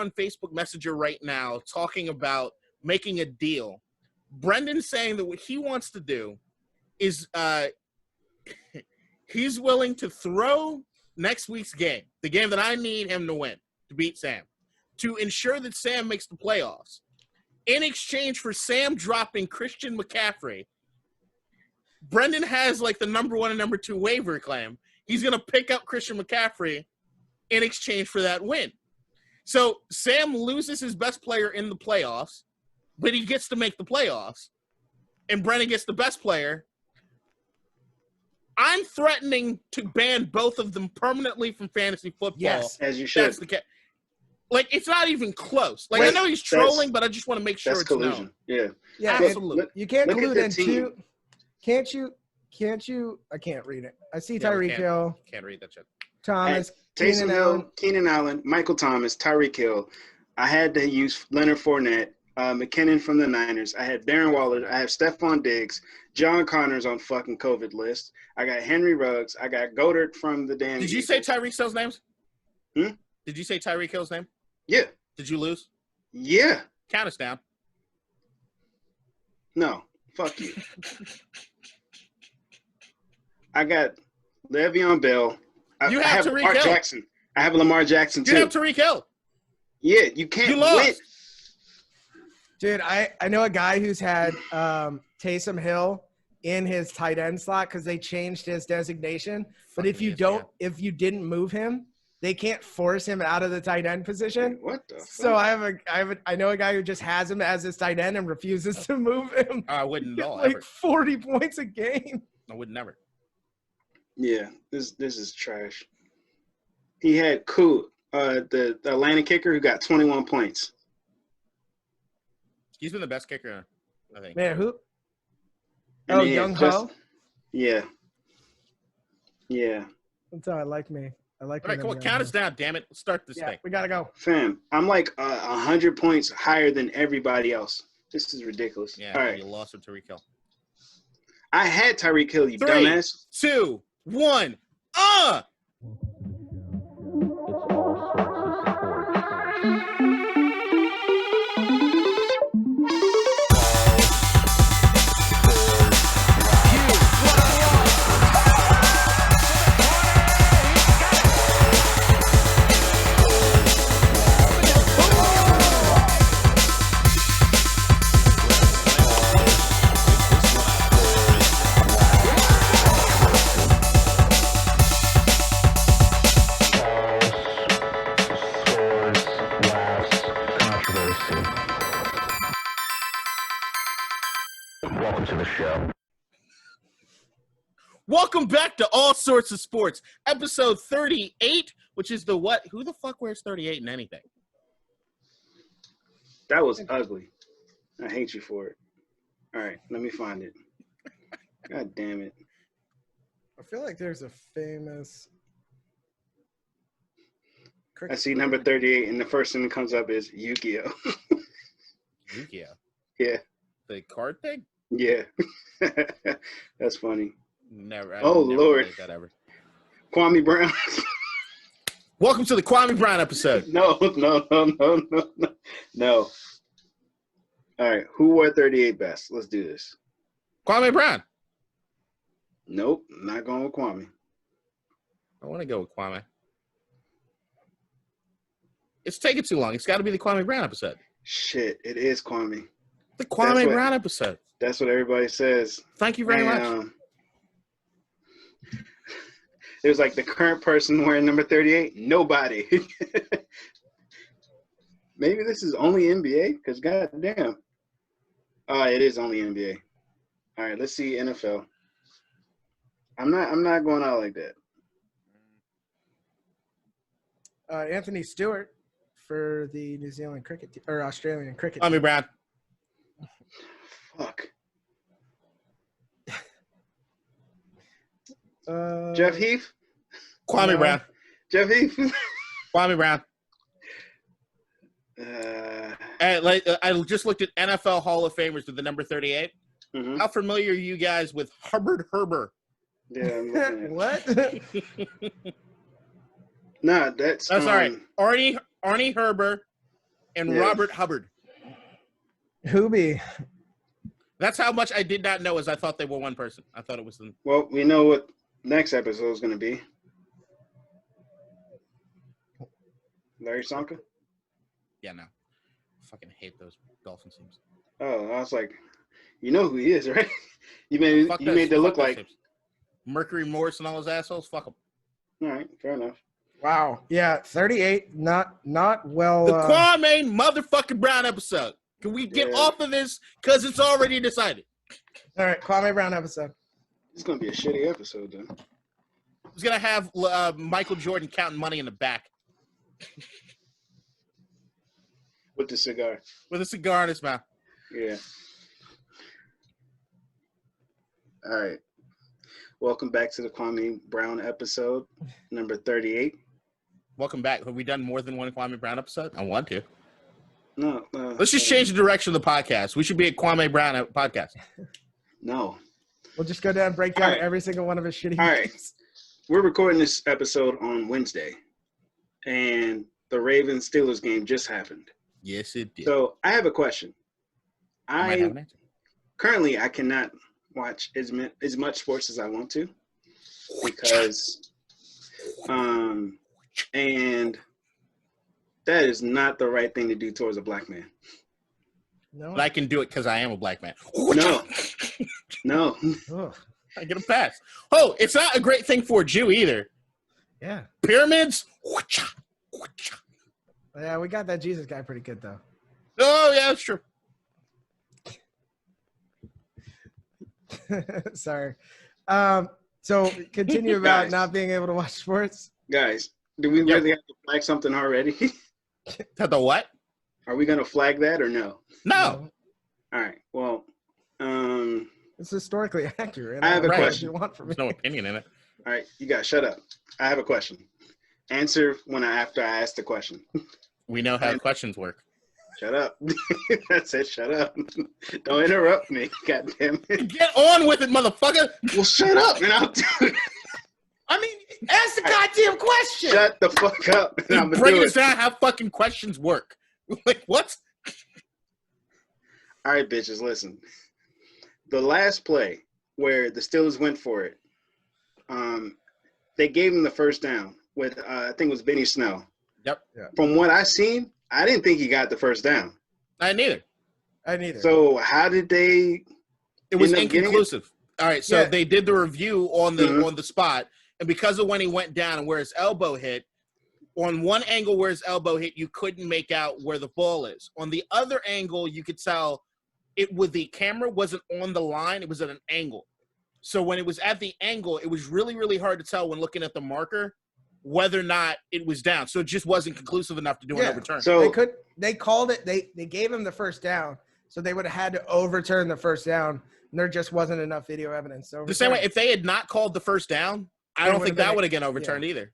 on Facebook Messenger right now talking about making a deal. Brendan's saying that what he wants to do is he's willing to throw next week's game, the game that I need him to win, to beat Sam, to ensure that Sam makes the playoffs. In exchange for Sam dropping Christian McCaffrey, Brendan has like the number 1 and number 2 waiver claim. He's going to pick up Christian McCaffrey in exchange for that win. So Sam loses his best player in the playoffs, but he gets to make the playoffs. And Brendan gets the best player. I'm threatening to ban both of them permanently from fantasy football. Yes, as you should. That's the like, it's not even close. Like, I know he's trolling, but I just want to make sure it's collusion. known. Yeah, absolutely. You can't collude in two. Can't you? I can't read it. I see Tyreek Hill. Can't read that shit. Thomas, Taysom Hill, Keenan Allen, Michael Thomas, Tyreek Hill. I had to use Leonard Fournette, McKinnon from the Niners. I had Darren Waller. I have Stephon Diggs. John Connor's on fucking COVID list. I got Henry Ruggs. I got Goddard from the damn. Did you say Tyreek Hill's names? Hmm? Did you say Tyreek Hill's name? Yeah. Did you lose? Yeah. Count us down. No. Fuck you. I got Le'Veon Bell. You I have have Tyreek Lamar Hill. Jackson. I have Lamar Jackson too. You have Tyreek Hill. Yeah, you can't You lost. win. Dude, I know a guy who's had Taysom Hill in his tight end slot because they changed his designation. But if you didn't move him, they can't force him out of the tight end position. What the fuck? So I know a guy who just has him as his tight end and refuses to move him. I wouldn't know. Like Ever. 40 points a game. I would never. Yeah, this is trash. He had the Atlanta kicker who got 21 points. He's been the best kicker, I think. Man, who? And Oh, Young Ho? Yeah. Yeah. That's how I like me. I like. All right, come on, count us down, damn it. Let's start this thing. We gotta go. Fam, I'm like 100 points higher than everybody else. This is ridiculous. Yeah, all right. You lost with Tyreek Hill. I had Tyreek Hill, you 3, dumbass. 2, 1. Welcome to the show. Welcome back to All Sorts of Sports, episode 38, which is the what? Who the fuck wears 38 in anything? That was ugly. I hate you for it. All right, let me find it. God damn it. I feel like there's a famous. I see number 38, and the first thing that comes up is Yu-Gi-Oh. Yu-Gi-Oh. Yeah. The card thing? Yeah. That's funny. Never. Oh, never Lord. played that ever. Kwame Brown. Welcome to the Kwame Brown episode. No. All right, who wore 38 best? Let's do this. Kwame Brown. Nope, not going with Kwame. I want to go with Kwame. It's taking too long. It's got to be the Kwame Brown episode. Shit, it is Kwame. The Kwame Brown episode. That's what everybody says. Thank you very much. It was like the current person wearing number 38. Nobody. Maybe this is only NBA because goddamn. It is only NBA. All right, let's see NFL. I'm not going out like that. Anthony Stewart for the New Zealand cricket or Australian cricket. Kwame Brown. Fuck. Jeff Heath? Kwame Brown. Jeff Heath? Kwame Brown. I just looked at NFL Hall of Famers with the number 38. Mm-hmm. How familiar are you guys with Hubbard Herber? Yeah, I'm looking at What? Nah, that's all right. Arnie Herber, and Robert Hubbard. Hoobie. That's how much I did not know. As I thought they were one person. I thought it was them. Well, we know what next episode is going to be. Larry Sonka? Yeah, no. I fucking hate those Dolphins teams. Oh, I was like, you know who he is, right? You made it look like teams. Mercury Morris and all those assholes. Fuck them. All right, fair enough. Wow. Yeah, 38. Not well. The Kwame motherfucking Brown episode. Can we get off of this? Because it's already decided. All right, Kwame Brown episode. It's going to be a shitty episode, then. It's going to have Michael Jordan counting money in the back. With the cigar. With a cigar in his mouth. Yeah. All right. Welcome back to the Kwame Brown episode, number 38. Welcome back. Have we done more than one Kwame Brown episode? I want to. No. Let's just change the direction of the podcast. We should be a Kwame Brown podcast. No. We'll just go down and break down every single one of his shitty All right. We're recording this episode on Wednesday, and the Ravens-Steelers game just happened. Yes, it did. So I have a question. I might have an answer. Currently, I cannot watch as much sports as I want to because, and that is not the right thing to do towards a black man. No. But I can do it because I am a black man. No. Ugh. I get a pass. Oh, it's not a great thing for a Jew either. Yeah. Pyramids. Yeah, we got that Jesus guy pretty good, though. Oh, yeah, that's true. Sorry. So continue about not being able to watch sports. Guys, do we really have to flag something already? The what? Are we going to flag that or no? No. All right. Well, it's historically accurate. I have a question. You want from me. There's no opinion in it. All right, you guys shut up. I have a question. Answer after I ask the question. We know how questions work. Shut up. That's it. Shut up. Don't interrupt me. God damn it. Get on with it, motherfucker. Well, shut up, and I'll do it. I mean, ask the goddamn question. Shut the fuck up. And I'm gonna Breaking do us down how fucking questions work. Like, what? All right, bitches, listen. The last play where the Steelers went for it, they gave him the first down with, I think it was Benny Snell. Yep. Yeah. From what I seen, I didn't think he got the first down. I neither. So how did they? It was end up getting inconclusive. All right, so they did the review on the on the spot, and because of when he went down and where his elbow hit, on one angle where his elbow hit, you couldn't make out where the ball is. On the other angle, you could tell it with the camera wasn't on the line; it was at an angle. So when it was at the angle, it was really, really hard to tell when looking at the marker whether or not it was down. So it just wasn't conclusive enough to do an overturn. So they called it. They gave him the first down, so they would have had to overturn the first down. And there just wasn't enough video evidence. The same way, if they had not called the first down, I don't think that would have been overturned either.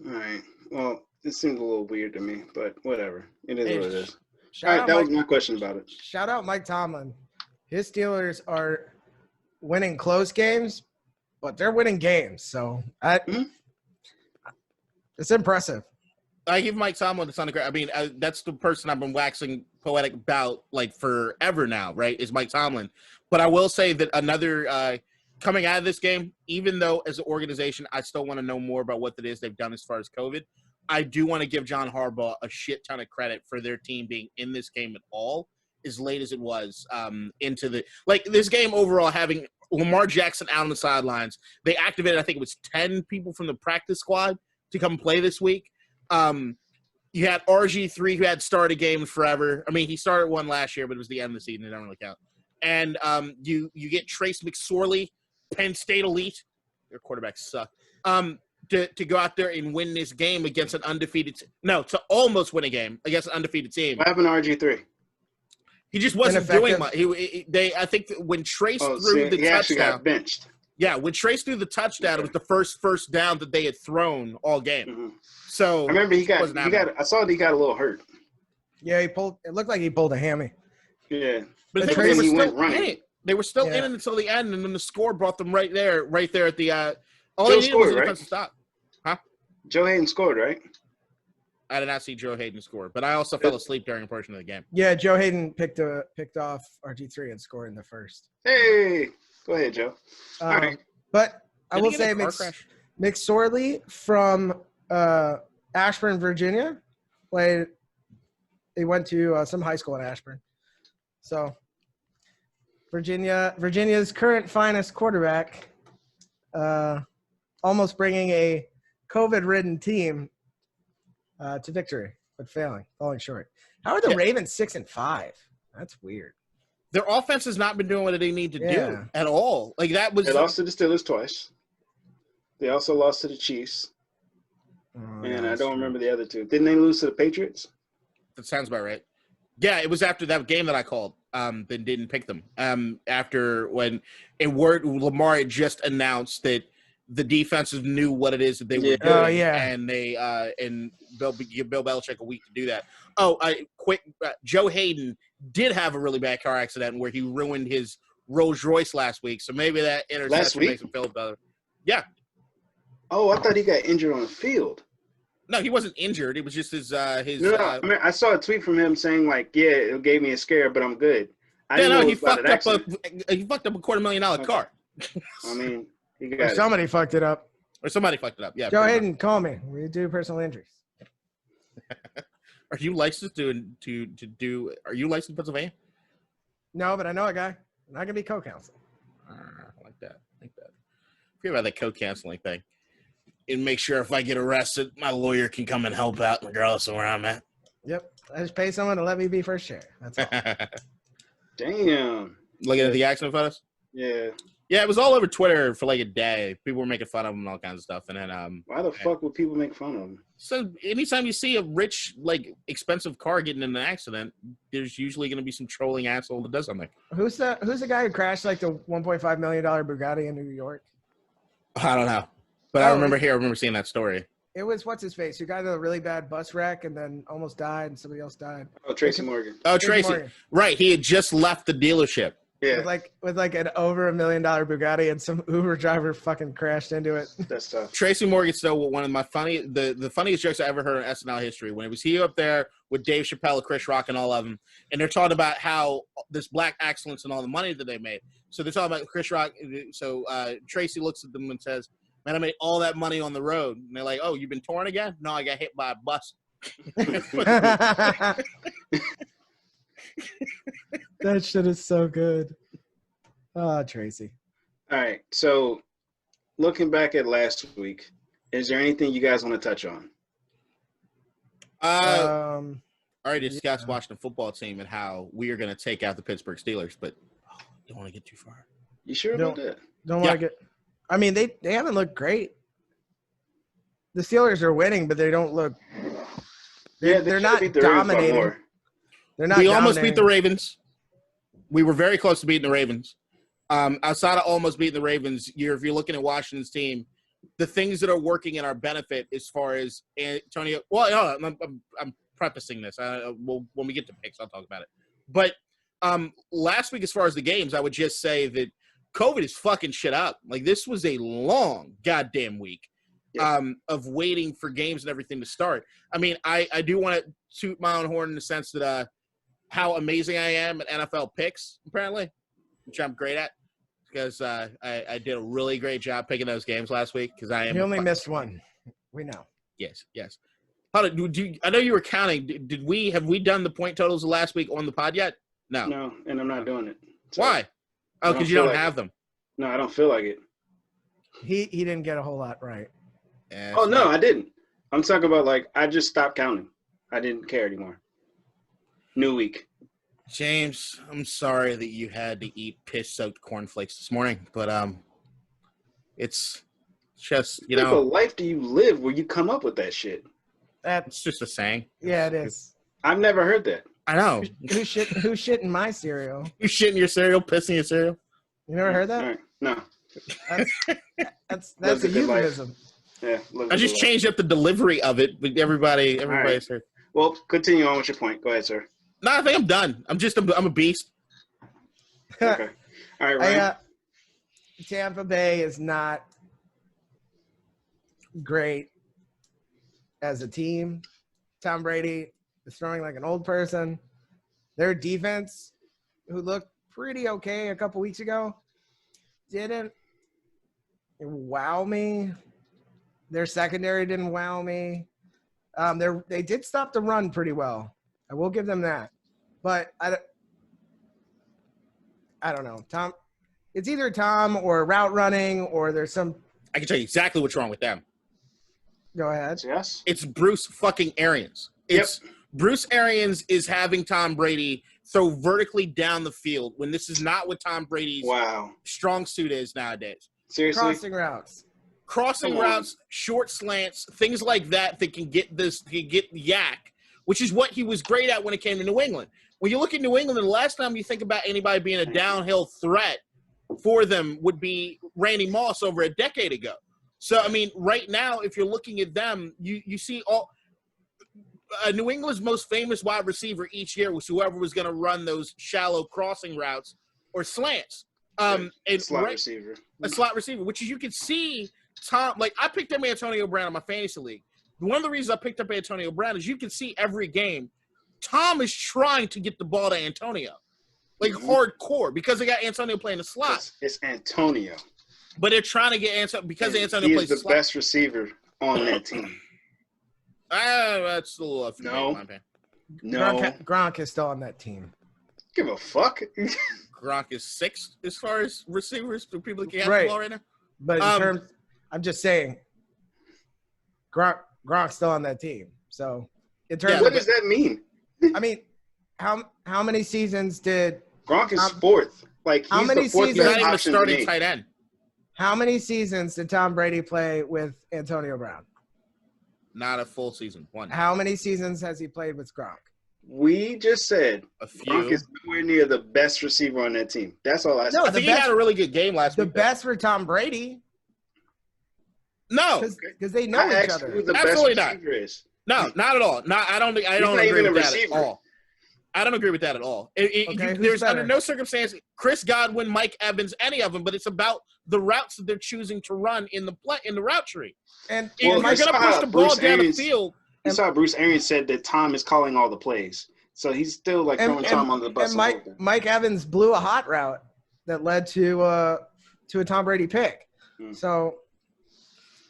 All right. Well, it seems a little weird to me, but whatever. It is what it is. All right, that was my question about it. Shout out Mike Tomlin. His Steelers are winning close games, but they're winning games. So it's impressive. I give Mike Tomlin a ton of credit. I mean, that's the person I've been waxing poetic about like forever now, right? Is Mike Tomlin. But I will say that another coming out of this game, even though as an organization, I still want to know more about what it is they've done as far as COVID. I do want to give John Harbaugh a shit ton of credit for their team being in this game at all, as late as it was into the – this game overall having Lamar Jackson out on the sidelines. They activated, I think it was 10 people from the practice squad to come play this week. You had RG3 who had started games forever. I mean, he started one last year, but it was the end of the season. It don't really count. And you get Trace McSorley, Penn State elite. Their quarterbacks suck. To go out there and win this game against an undefeated – to almost win a game against an undefeated team. What happened to RG3? He just wasn't doing much. I think when Trace threw the he actually touchdown – got benched. Yeah, when Trace threw the touchdown, it was the first down that they had thrown all game. Mm-hmm. So I remember I saw that he got a little hurt. Yeah, it looked like he pulled a hammy. Yeah. But they were still in it. They were still in it until the end, and then the score brought them right there at the all Joe they needed was a scored, defensive stop. Huh? Joe Hayden scored, right? I did not see Joe Hayden score, but I also fell asleep during a portion of the game. Yeah, Joe Hayden picked off RG3 and scored in the first. Hey, go ahead, Joe. All right. But I Did will he get say a car crash? Mick Sorley from Ashburn, Virginia, he went to some high school in Ashburn. So Virginia's current finest quarterback, almost bringing a COVID-ridden team to victory, but falling short. How are the Ravens 6-5? That's weird. Their offense has not been doing what they need to do at all. Like that was. They lost to the Steelers twice. They also lost to the Chiefs. And I don't remember the other two. Didn't they lose to the Patriots? That sounds about right. Yeah, it was after that game that I called. Then didn't pick them. After when Lamar had just announced that the defenses knew what it is that they were doing, and they and give Bill Belichick a week to do that. Joe Hayden did have a really bad car accident where he ruined his Rolls Royce last week, so maybe that interception makes him feel better. Yeah. Oh, I thought he got injured on the field. No, he wasn't injured. It was just his. I mean, I saw a tweet from him saying like, "Yeah, it gave me a scare, but I'm good." He fucked up a $250,000 car. I mean, somebody fucked it up. Or somebody fucked it up. Yeah. Joe Hayden, call me. We do personal injuries. Are you licensed to do? Are you licensed in Pennsylvania? No, but I know a guy. And I can be co-counsel. I like that. Forget about that co-counseling thing. And make sure if I get arrested, my lawyer can come and help out regardless of where I'm at. Yep. I just pay someone to let me be first chair. That's all. Damn. Looking at the accident photos? Yeah. Yeah, it was all over Twitter for like a day. People were making fun of him and all kinds of stuff. And then why the fuck would people make fun of him? So anytime you see a rich, like expensive car getting in an accident, there's usually going to be some trolling asshole that does something. Who's the guy who crashed like the $1.5 million Bugatti in New York? I don't know. But I remember seeing that story. It was what's his face who got in a really bad bus wreck and then almost died and somebody else died. Oh, Tracy Morgan. Oh, Tracy. Right. He had just left the dealership. Yeah. With like an over $1 million Bugatti and some Uber driver fucking crashed into it. That's tough. Tracy Morgan still one of my the funniest jokes I ever heard in SNL history when it was he up there with Dave Chappelle, Chris Rock, and all of them, and they're talking about how this black excellence and all the money that they made. So they're talking about Chris Rock. So Tracy looks at them and says, "Man, I made all that money on the road." And they're like, "Oh, you've been torn again?" "No, I got hit by a bus." That shit is so good. Oh, Tracy. All right. So looking back at last week, is there anything you guys want to touch on? I already discussed Washington football team and how we are going to take out the Pittsburgh Steelers, but don't want to get too far. You sure about that? Don't want to get – I mean, they haven't looked great. The Steelers are winning, but they don't look – they're not dominating. They're not. We almost beat the Ravens. We were very close to beating the Ravens. Outside of almost beating the Ravens, if you're looking at Washington's team, the things that are working in our benefit as far as Antonio. Well, I'm prefacing this. When we get to picks, I'll talk about it. But last week, as far as the games, I would just say that COVID is fucking shit up. Like this was a long goddamn week of waiting for games and everything to start. I mean, I do want to toot my own horn in the sense that how amazing I am at NFL picks, apparently, which I'm great at, because I did a really great job picking those games last week. Because I am. You only missed one. We know. Yes. I know you were counting. Have we done the point totals of last week on the pod yet? No. No, and I'm not doing it. So why? Oh, because you don't have them. No, I don't feel like it. He didn't get a whole lot right. Yeah, oh no, I didn't. I'm talking about like I just stopped counting. I didn't care anymore. New week. James, I'm sorry that you had to eat piss-soaked cornflakes this morning, but it's just what type of life do you live where you come up with that shit? That's just a saying. Yeah, it is. I've never heard that. I know. Who's shit in my cereal? You shitting your cereal, pissing your cereal? You never heard that? Right. No. That's a euphemism. Yeah. I just changed up the delivery of it, but everybody's heard. Well, continue on with your point. Go ahead, sir. No, I think I'm done. I'm a beast. Okay. All right, Ryan. Tampa Bay is not great as a team. Tom Brady is throwing like an old person. Their defense, who looked pretty okay a couple weeks ago, didn't wow me. Their secondary didn't wow me. They did stop the run pretty well. I will give them that. But I don't know. Tom, it's either Tom or route running or there's some. I can tell you exactly what's wrong with them. Go ahead. Yes. It's Bruce fucking Arians. It's Bruce Arians is having Tom Brady throw vertically down the field when this is not what Tom Brady's strong suit is nowadays. Seriously? Crossing routes, short slants, things like that can get yak, which is what he was great at when it came to New England. When you look at New England, the last time you think about anybody being a downhill threat for them would be Randy Moss over a decade ago. So, I mean, right now, if you're looking at them, you see all New England's most famous wide receiver each year was whoever was going to run those shallow crossing routes or slants. A slot receiver, which is you can see Tom. Like I picked up Antonio Brown in my fantasy league. One of the reasons I picked up Antonio Brown is you can see every game Tom is trying to get the ball to Antonio, like hardcore, because they got Antonio playing the slot. It's Antonio. But they're trying to get Antonio because Antonio plays the best receiver on that team. That's a little No. Gronk is still on that team. Give a fuck. Gronk is sixth as far as receivers for people that can have the ball right now. But in terms, I'm just saying, Gronk's still on that team. So in terms, what does that mean? I mean, how many seasons did Gronk is fourth? Like how many seasons? He's not even a starting tight end. How many seasons did Tom Brady play with Antonio Brown? Not a full season. One. How many seasons has he played with Gronk? We just said a few. Gronk is nowhere near the best receiver on that team. That's all I said. I think he had a really good game last week. The best for Tom Brady. No, because they know each other. Who the Absolutely best receiver is. No, not at all. I don't agree with that at all. I don't agree with that at all. There's under no circumstance Chris Godwin, Mike Evans, any of them, but it's about the routes that they're choosing to run in the route tree. And if you're going to push the ball down the field. You saw Bruce Arians said that Tom is calling all the plays. So he's still like throwing Tom on the bus. And Mike Evans blew a hot route that led to a Tom Brady pick. So,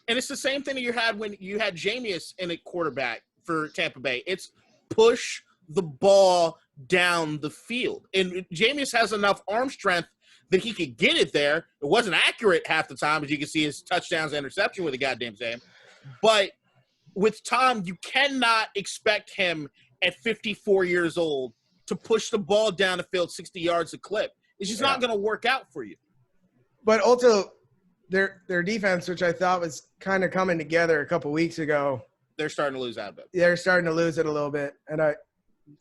and it's the same thing that you had when you had Jameis in a quarterback for Tampa Bay. It's push the ball down the field. And Jameis has enough arm strength that he could get it there. It wasn't accurate half the time, as you can see his touchdowns and interception with the goddamn same. But with Tom, you cannot expect him at 54 years old to push the ball down the field 60 yards a clip. It's just not going to work out for you. But also, their defense, which I thought was kind of coming together a couple weeks ago, they're starting to lose out of it. They're starting to lose it a little bit, and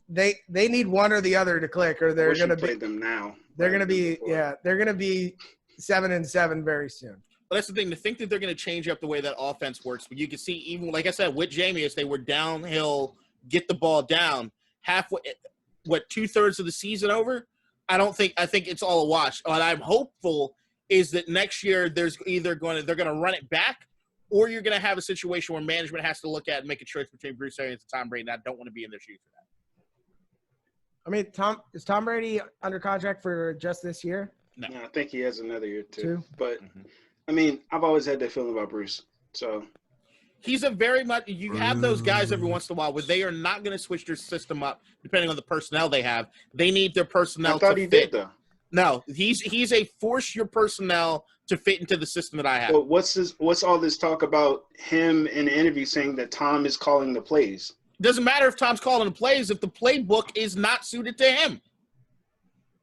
they need one or the other to click, or they're going to be them now. They're going to be they're going to be 7-7 very soon. But that's the thing. To think that they're going to change up the way that offense works, but you can see even like I said with Jameis, they were downhill, get the ball down halfway. What 2/3 of the season over? I think it's all a wash. What I'm hopeful is that next year they're going to run it back, or you're going to have a situation where management has to look at and make a choice between Bruce Arians and Tom Brady. And I don't want to be in their shoes for that. I mean, is Tom Brady under contract for just this year? No, I think he has another year too. But I mean, I've always had that feeling about Bruce. So he's a very much. You have those guys every once in a while where they are not going to switch their system up depending on the personnel they have. They need their personnel. I thought he did though. No, he's a force your personnel to fit into the system that I have. But what's all this talk about him in the interview saying that Tom is calling the plays? Doesn't matter if Tom's calling the plays if the playbook is not suited to him.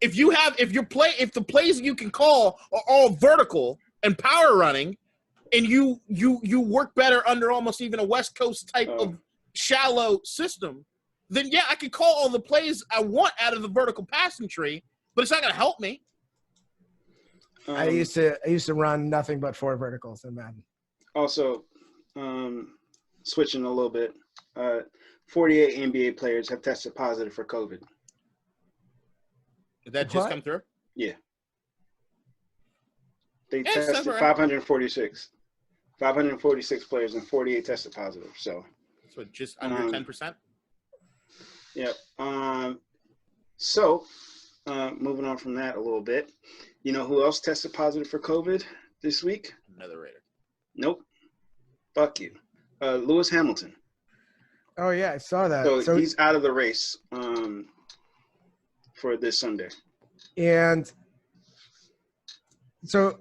If the plays you can call are all vertical and power running, and you work better under almost even a West Coast type of shallow system, then yeah, I can call all the plays I want out of the vertical passing tree, but it's not going to help me. I used to run nothing but 4 verticals in Madden. Also, switching a little bit, 48 NBA players have tested positive for COVID. Did that just come through? Yeah. They tested 546. 546 players and 48 tested positive. So So just under 10%. Yep. So, moving on from that a little bit, you know who else tested positive for COVID this week? Another Raider. Nope. Fuck you. Lewis Hamilton. Oh yeah, I saw that. So he's out of the race for this Sunday. And so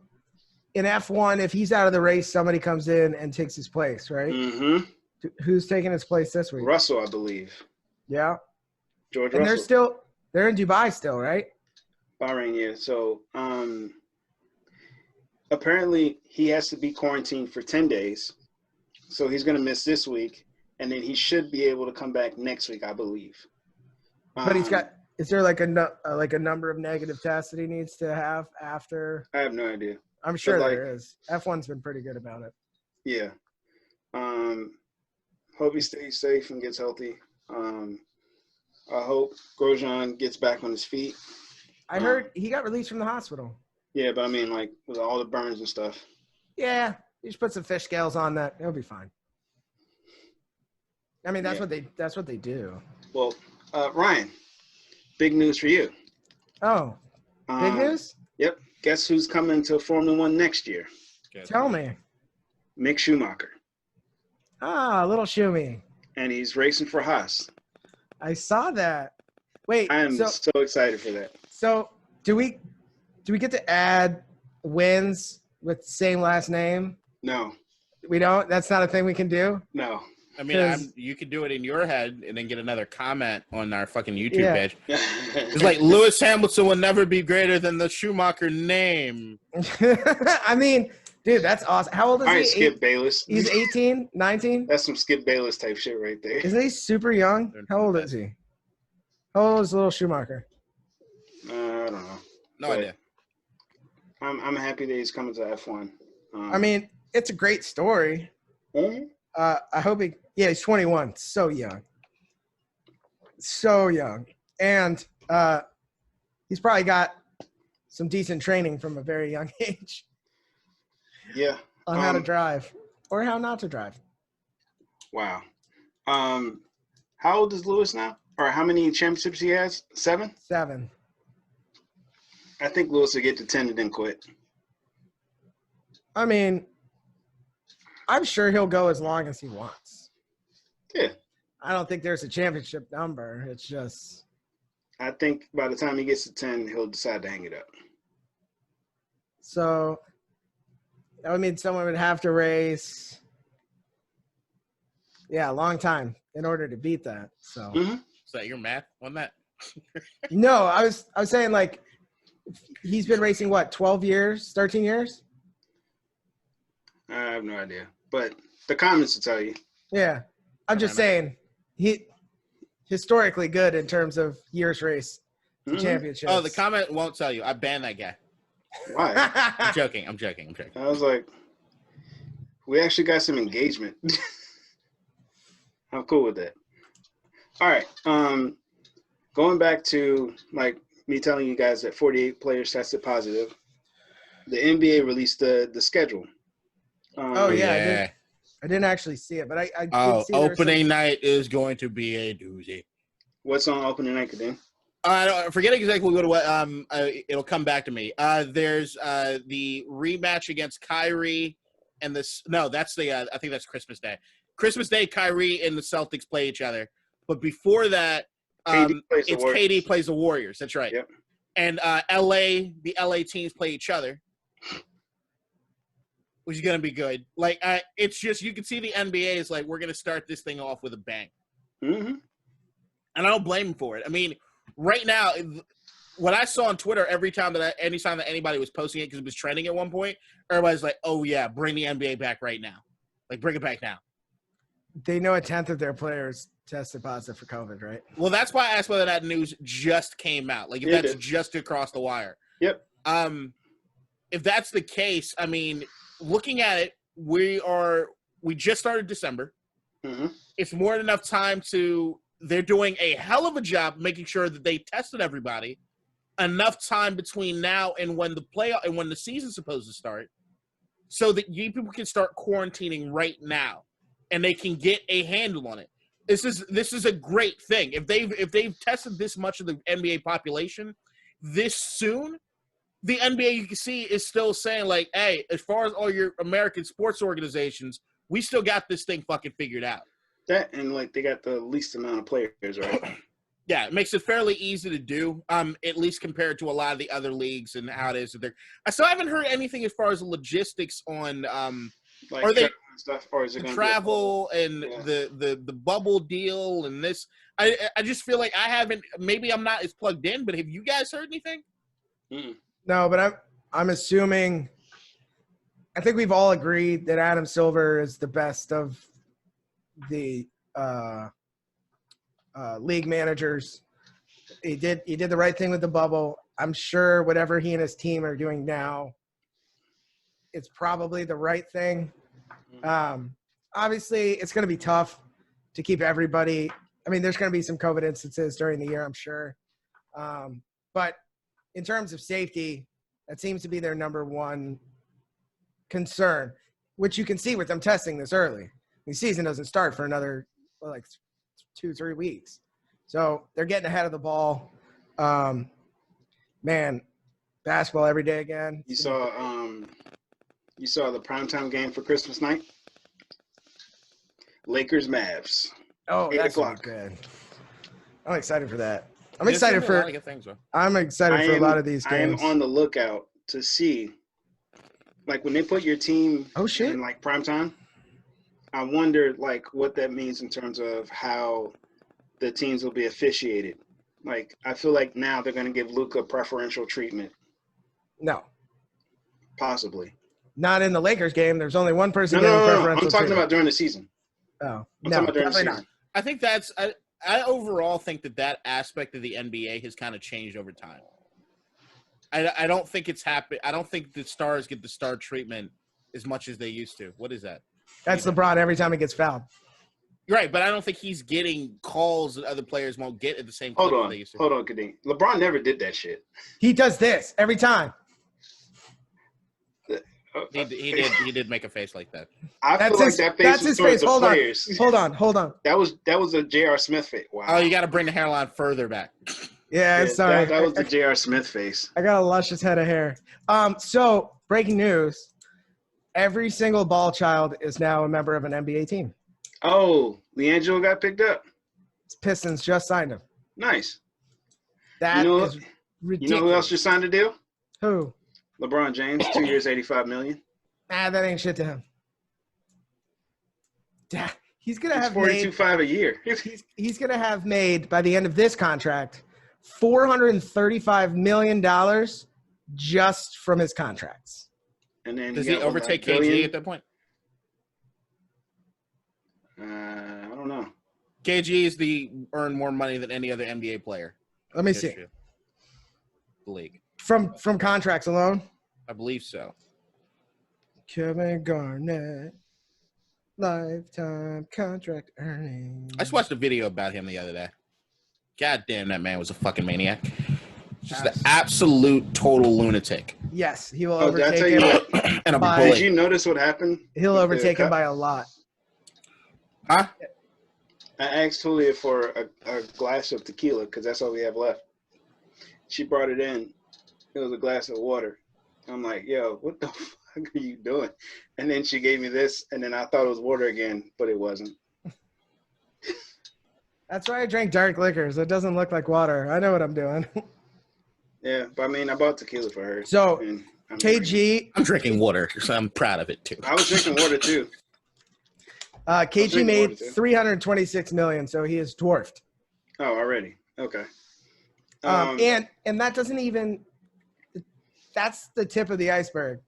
in F1, if he's out of the race, somebody comes in and takes his place, right? Mm-hmm. Who's taking his place this week? Russell, I believe. Yeah. George And Russell. they're in Dubai still, right? Bahrain, yeah. So apparently he has to be quarantined for 10 days. So he's going to miss this week. And then he should be able to come back next week, I believe. But is there like a number of negative tests that he needs to have after? I have no idea. I'm sure there is. F1's been pretty good about it. Yeah. Hope he stays safe and gets healthy. I hope Grosjean gets back on his feet. I heard he got released from the hospital. Yeah, but I mean, like, with all the burns and stuff. Yeah, you just put some fish scales on that. It'll be fine. I mean, that's what they do. Well, Ryan, big news for you. Oh, big news? Yep. Guess who's coming to Formula One next year? Tell me. Mick Schumacher. Ah, little Schumi. And he's racing for Haas. I saw that. Wait, I am so excited for that. So do we get to add wins with same last name? No. We don't? That's not a thing we can do? No. I mean, you could do it in your head and then get another comment on our fucking YouTube page. It's like Lewis Hamilton will never be greater than the Schumacher name. I mean, dude, that's awesome. How old is he? All right, Skip Bayless. He's 18, 19? That's some Skip Bayless type shit right there. Isn't he super young? How old is he? How old is little Schumacher? I don't know. No idea. I'm happy that he's coming to F1. I mean, it's a great story. I hope he's 21. So young. So young. And he's probably got some decent training from a very young age. Yeah. On how to drive or how not to drive. Wow. How old is Lewis now? Or how many championships he has? 7? 7. I think Lewis will get to 10 and then quit. I mean, I'm sure he'll go as long as he wants. Yeah. I don't think there's a championship number. It's just. I think by the time he gets to 10, he'll decide to hang it up. So that would mean someone would have to race. Yeah, a long time in order to beat that. So. Mm-hmm. Is that your math on that? No, I was saying like he's been racing what, 12 years, 13 years? I have no idea. But the comments will tell you. Yeah. I'm just saying he historically good in terms of years raced to championships. Oh, the comment won't tell you. I banned that guy. Why? I'm joking. I was like, we actually got some engagement. I'm cool with that. All right. Going back to like me telling you guys that 48 players tested positive. The NBA released the schedule. I didn't actually see it, but I did see opening night is going to be a doozy. What's on opening night, Kadeem? I forget exactly what. It'll come back to me. There's the rematch against Kyrie and this. No, that's the. I think that's Christmas Day. Christmas Day, Kyrie and the Celtics play each other. But before that, it's KD plays the Warriors. That's right. Yep. And the LA teams play each other, which is going to be good. Like, it's just, you can see the NBA is like, we're going to start this thing off with a bang. Mm-hmm. And I don't blame them for it. I mean, right now, what I saw on Twitter anytime that anybody was posting it because it was trending at one point, everybody's like, oh, yeah, bring the NBA back right now. Like, bring it back now. They know a tenth of their players tested positive for COVID, right? Well, that's why I asked whether that news just came out. Like, if that's just across the wire. Yep. If that's the case, I mean, looking at it, we just started December. Mm-hmm. It's more than enough time they're doing a hell of a job making sure that they tested everybody. Enough time between now and when the season's supposed to start, so that you people can start quarantining right now. and they can get a handle on it. This is a great thing. If they've tested this much of the NBA population this soon, the NBA, you can see, is still saying, like, hey, as far as all your American sports organizations, we still got this thing fucking figured out. That and, like, they got the least amount of players, right? Yeah, it makes it fairly easy to do, at least compared to a lot of the other leagues and how it is. I still haven't heard anything as far as the logistics on Like, are they stuff, or is it the gonna travel be and the bubble deal and this. I just feel like I haven't. Maybe I'm not as plugged in, but have you guys heard anything? No, but I'm assuming. I think we've all agreed that Adam Silver is the best of the league managers. He did the right thing with the bubble. I'm sure whatever he and his team are doing now, it's probably the right thing. Obviously, it's going to be tough to keep everybody. I mean, there's going to be some COVID instances during the year, I'm sure. But in terms of safety, that seems to be their number one concern, which you can see with them testing this early. The season doesn't start for another, 2-3 weeks. So they're getting ahead of the ball. Man, basketball every day again. You saw the primetime game for Christmas night? Lakers Mavs. Oh, 8 that's o'clock. good. I'm excited for that. I'm There's excited gonna be a for. lot of good things, bro. I'm excited for a lot of these I am games. on the lookout to see, like, when they put your team in, like, primetime, I wonder, like, what that means in terms of how the teams will be officiated. Like, I feel like now they're going to give Luka preferential treatment. No. Possibly. Not in the Lakers game. There's only one person No. preferential I'm talking treatment. about during the season. Oh, I'm talking about during the season. not. I think that's I overall think that aspect of the NBA has kind of changed over time. I don't think it's happened. I don't think the stars get the star treatment as much as they used to. What is that? That's LeBron every time he gets fouled. Right, but I don't think he's getting calls that other players won't get at the same Hold clip on, they used to. hold on, Kadeem. LeBron never did that shit. He does this every time. He did make a face like that. I That's feel his, like that face that's was his towards face. the Hold players. on. Hold on. That was a J.R. Smith face. Wow. Oh, you got to bring the hairline further back. Yeah, sorry. That was the J.R. Smith face. I got a luscious head of hair. So, breaking news. Every single ball child is now a member of an NBA team. Oh, LiAngelo got picked up. Pistons just signed him. Nice. That is ridiculous. You know who else just signed a deal? Who? LeBron James, 2 years, $85 million. That ain't shit to him. He's gonna have $42.5 a year. He's gonna have made by the end of this contract $435 million just from his contracts. And then Does he overtake KG at that point? I don't know. KG is the earn more money than any other NBA player. Let me see. The league. From contracts alone? I believe so. Kevin Garnett, lifetime contract earnings. I just watched a video about him the other day. God damn, that man was a fucking maniac. Just the absolute total lunatic. Yes, he will overtake overtake him. And a Did you notice what happened? He'll overtake him by a lot. Huh? I asked Julia for a glass of tequila because that's all we have left. She brought it in. It was a glass of water. I'm like, yo, what the fuck are you doing? And then she gave me this, and then I thought it was water again, but it wasn't. That's why I drank dark liquors. It doesn't look like water. I know what I'm doing. Yeah, but I mean, I bought tequila for her. So, KG. I'm drinking water, so I'm proud of it, too. I was drinking water, too. KG made $326 million, so he is dwarfed. Oh, already. Okay. And that doesn't even – that's the tip of the iceberg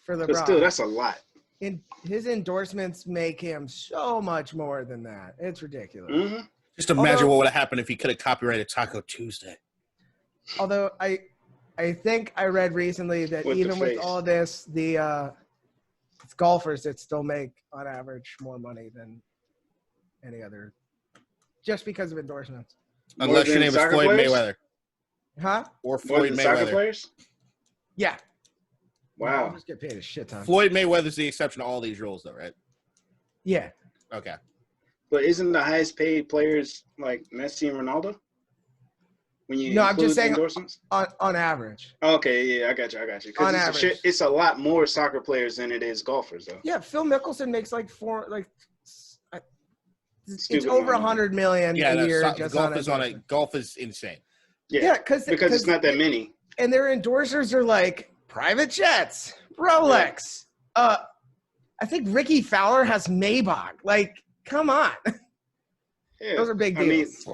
for LeBron. But still, that's a lot. His endorsements make him so much more than that. It's ridiculous. Mm-hmm. Just imagine what would have happened if he could have copyrighted Taco Tuesday. Although I think I read recently that even with all this, it's golfers that still make, on average, more money than any other just because of endorsements. Unless your name is Floyd Mayweather. Huh? Or Floyd Mayweather. Soccer players? Yeah. Wow. I'll just get paid a shit ton. Floyd Mayweather's the exception to all these rules, though, right? Yeah. Okay. But isn't the highest paid players like Messi and Ronaldo? When you No, I'm just include saying endorsements? on average. Okay, yeah, I got you. On Because average. it's a lot more soccer players than it is golfers, though. Yeah, Phil Mickelson makes like it's Stupid over amount of money. 100 million Yeah, a year. golf is insane. Yeah, because it's not that many. And their endorsers are like private jets, Rolex. I think Ricky Fowler has Maybach. Like, come on. Yeah. Those are big deals.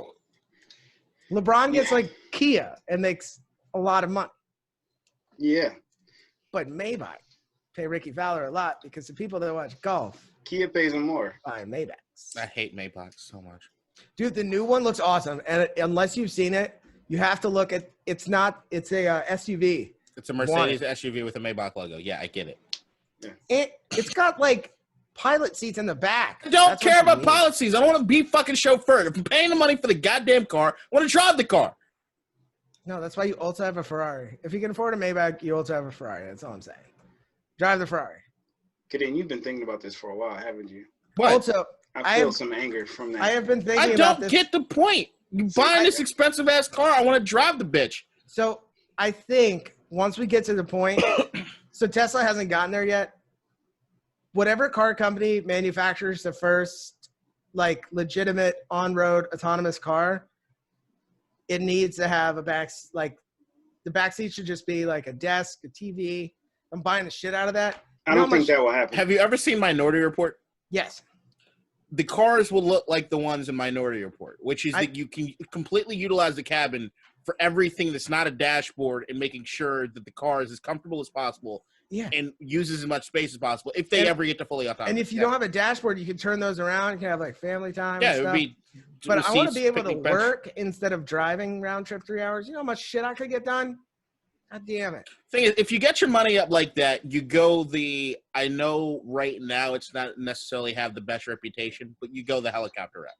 LeBron gets like Kia and makes a lot of money. Yeah. But Maybach pay Ricky Fowler a lot because the people that watch golf Kia pays him more. buy Maybachs. I hate Maybach so much. Dude, the new one looks awesome. And unless you've seen it, you have to look at it's a SUV. It's a Mercedes SUV with a Maybach logo. Yeah, I get it. Yeah. It's got like pilot seats in the back. I don't care about pilot seats. I don't want to be fucking chauffeured. If I'm paying the money for the goddamn car, I want to drive the car. No, that's why you also have a Ferrari. If you can afford a Maybach, you also have a Ferrari. That's all I'm saying. Drive the Ferrari. Gideon, you've been thinking about this for a while, haven't you? What? Also, I feel some anger from that. I have been thinking I about don't this. get the point. You buying this expensive ass car, I want to drive the bitch. So I think once we get to the point, so Tesla hasn't gotten there yet. Whatever car company manufactures the first like legitimate on-road autonomous car, it needs to have the back seat should just be like a desk, a TV. I'm buying the shit out of that. I don't think that will happen. Have you ever seen Minority Report? Yes. The cars will look like the ones in Minority Report, which is that you can completely utilize the cabin for everything that's not a dashboard and making sure that the car is as comfortable as possible and uses as much space as possible if they ever get to fully autonomous. And if you don't have a dashboard, you can turn those around. You can have like family time. Yeah, and it would stuff. be. But I want to be able to picnic bench. work instead of driving round trip 3 hours. You know how much shit I could get done? God damn it. Thing is, if you get your money up like that, you go I know right now it's not necessarily have the best reputation, but you go the helicopter route.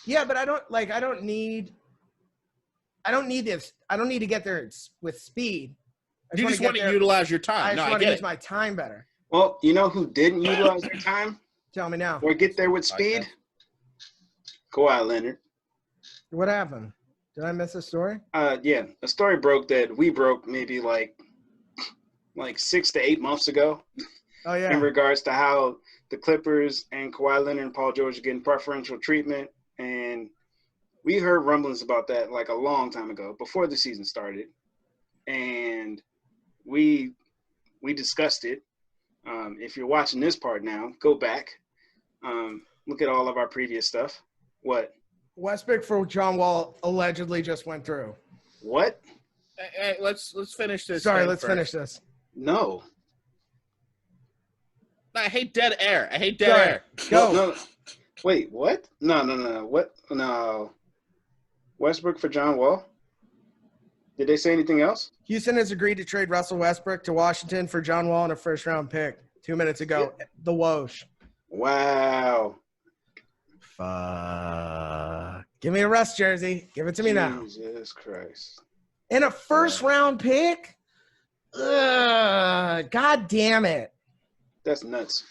Yeah, but I don't need this. I don't need to get there with speed. You just want to utilize your time. I just want to use my time better. Well, you know who didn't utilize their time Tell me now. or get there with speed? Kawhi Leonard. What happened? Did I miss a story? Yeah, a story broke that we broke maybe like 6 to 8 months ago. Oh yeah. In regards to how the Clippers and Kawhi Leonard and Paul George are getting preferential treatment, and we heard rumblings about that like a long time ago, before the season started, and we discussed it. If you're watching this part now, go back, look at all of our previous stuff. What? Westbrook for John Wall allegedly just went through. What? Hey, let's finish this. Sorry, let's finish this. No. I hate dead air. I hate dead air. Go. No. Wait, what? No. What? No. Westbrook for John Wall? Did they say anything else? Houston has agreed to trade Russell Westbrook to Washington for John Wall and a first-round pick 2 minutes ago. Yeah. The Woj. Wow. Fuck. Give me a Russ jersey. Give it to me now. Jesus Christ. And a first-round pick? Ugh, God damn it. That's nuts.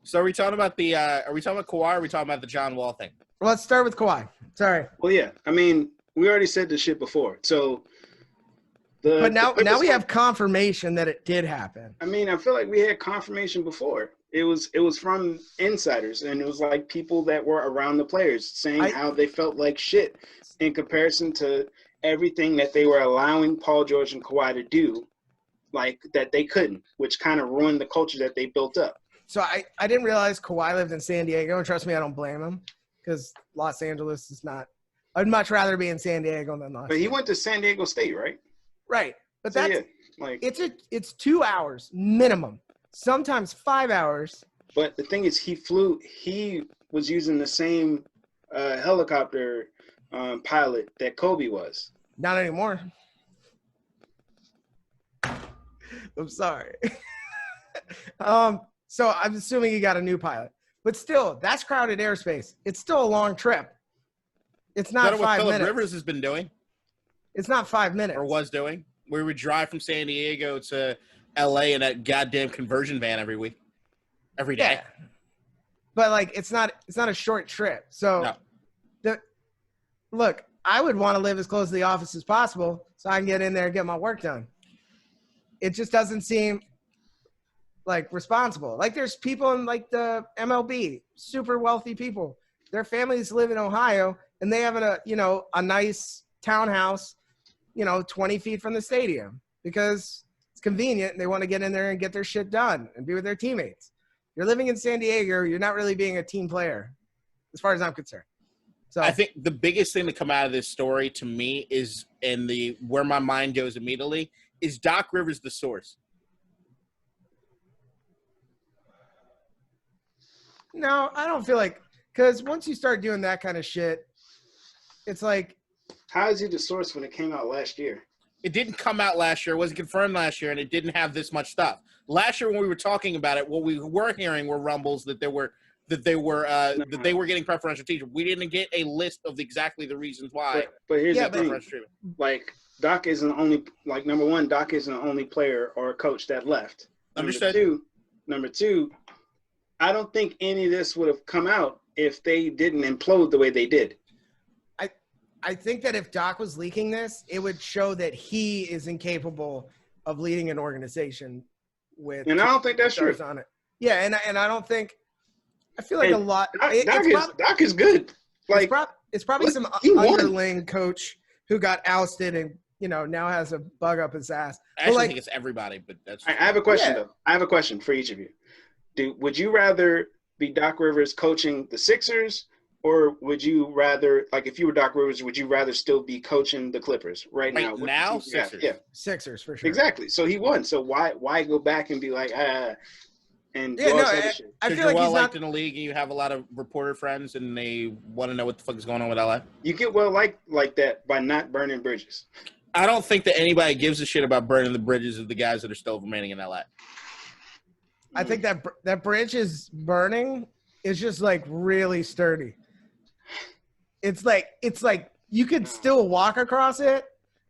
So are we talking about Kawhi, or are we talking about the John Wall thing? Well, let's start with Kawhi. Sorry. Well, yeah. I mean, we already said this shit before. So But now we have confirmation that it did happen. I mean, I feel like we had confirmation before. It was from insiders, and it was like people that were around the players saying how they felt like shit in comparison to everything that they were allowing Paul George and Kawhi to do, like that they couldn't, which kind of ruined the culture that they built up. So I didn't realize Kawhi lived in San Diego, and trust me, I don't blame him, because Los Angeles is not – I'd much rather be in San Diego than Los Angeles. But he went to San Diego State, right? Right. But So, that's yeah, like it's 2 hours minimum, sometimes 5 hours. But the thing is, he was using the same helicopter pilot that Kobe was. Not anymore. I'm sorry. So I'm assuming he got a new pilot. But still, that's crowded airspace. It's still a long trip. It's not 5 minutes. What Phillip Rivers has been doing. It's not 5 minutes. Or was doing. Where we would drive from San Diego to L.A. in that goddamn conversion van every day. Yeah. but like it's not a short trip. So look, I would want to live as close to the office as possible so I can get in there and get my work done. It just doesn't seem like responsible. Like there's people in like the MLB, super wealthy people. Their families live in Ohio and they have a nice townhouse, 20 feet from the stadium because it's convenient and they want to get in there and get their shit done and be with their teammates. You're living in San Diego, you're not really being a team player as far as I'm concerned. So I think the biggest thing to come out of this story to me is, where my mind goes immediately, is Doc Rivers the source? No, I don't feel like, because once you start doing that kind of shit, it's like. How is he the source when it came out last year? It didn't come out last year. It wasn't confirmed last year, and it didn't have this much stuff. Last year when we were talking about it, what we were hearing were rumbles that they were getting preferential treatment. We didn't get a list of exactly the reasons why. But here's the thing. Like, Doc isn't the only, like, number one, Doc isn't the only player or coach that left. Understood. Number two, I don't think any of this would have come out if they didn't implode the way they did. I think that if Doc was leaking this, it would show that he is incapable of leading an organization with. And I don't think that's true. On it. Yeah, and I don't think. I feel like a lot. Doc is good. Like it's probably some underling coach who got ousted and now has a bug up his ass. I actually think it's everybody, but that's. I have a question though. I have a question for each of you. Would you rather be Doc Rivers coaching the Sixers? Or would you rather, like, if you were Doc Rivers, would you rather still be coaching the Clippers right now? Now, Sixers. Yeah, Sixers for sure. Exactly. So he won. So why go back and be like, and do all this other shit? I feel like you're well liked in the league, and you have a lot of reporter friends, and they want to know what the fuck is going on with LA. You get well liked like that by not burning bridges. I don't think that anybody gives a shit about burning the bridges of the guys that are still remaining in LA. I think that bridge is burning is just like really sturdy. It's like you could still walk across it,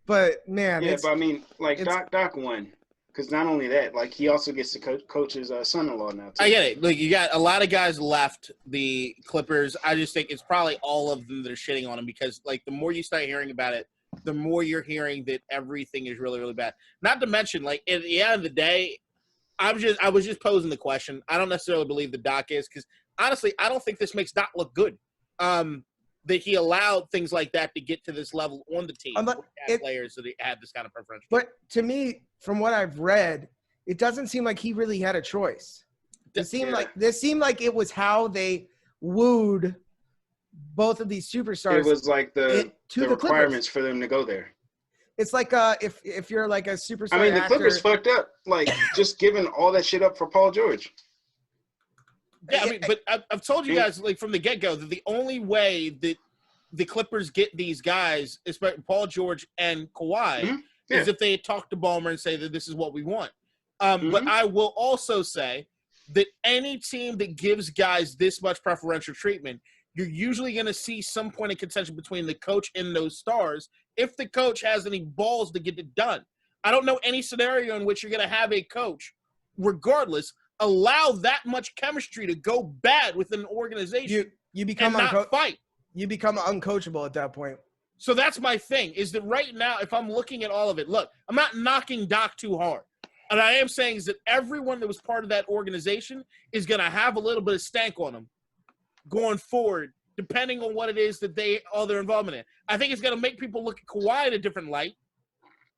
but man, but I mean, like Doc won because not only that, like he also gets to coach his son-in-law now too. I get it. Like you got a lot of guys left the Clippers. I just think it's probably all of them that are shitting on him because like the more you start hearing about it, the more you're hearing that everything is really, really bad. Not to mention, like at the end of the day, I was just posing the question. I don't necessarily believe the Doc is because honestly, I don't think this makes Doc look good. That he allowed things like that to get to this level on the team. Players that had this kind of preferential. But to me, from what I've read, it doesn't seem like he really had a choice. It seemed like it was how they wooed both of these superstars. It was like the requirements for them to go there. It's like if you're like a superstar. I mean, the Clippers fucked up, like just giving all that shit up for Paul George. Yeah, I mean, but I've told you guys, like, from the get-go, that the only way that the Clippers get these guys, especially Paul George and Kawhi, is if they talk to Ballmer and say that this is what we want. But I will also say that any team that gives guys this much preferential treatment, you're usually going to see some point of contention between the coach and those stars if the coach has any balls to get it done. I don't know any scenario in which you're going to have a coach, regardless, allow that much chemistry to go bad within an organization. You become fight. You become uncoachable at that point. So that's my thing, is that right now, if I'm looking at all of it, look, I'm not knocking Doc too hard. And I am saying is that everyone that was part of that organization is going to have a little bit of stank on them going forward, depending on what it is that all their involvement in. I think it's going to make people look at Kawhi in a different light.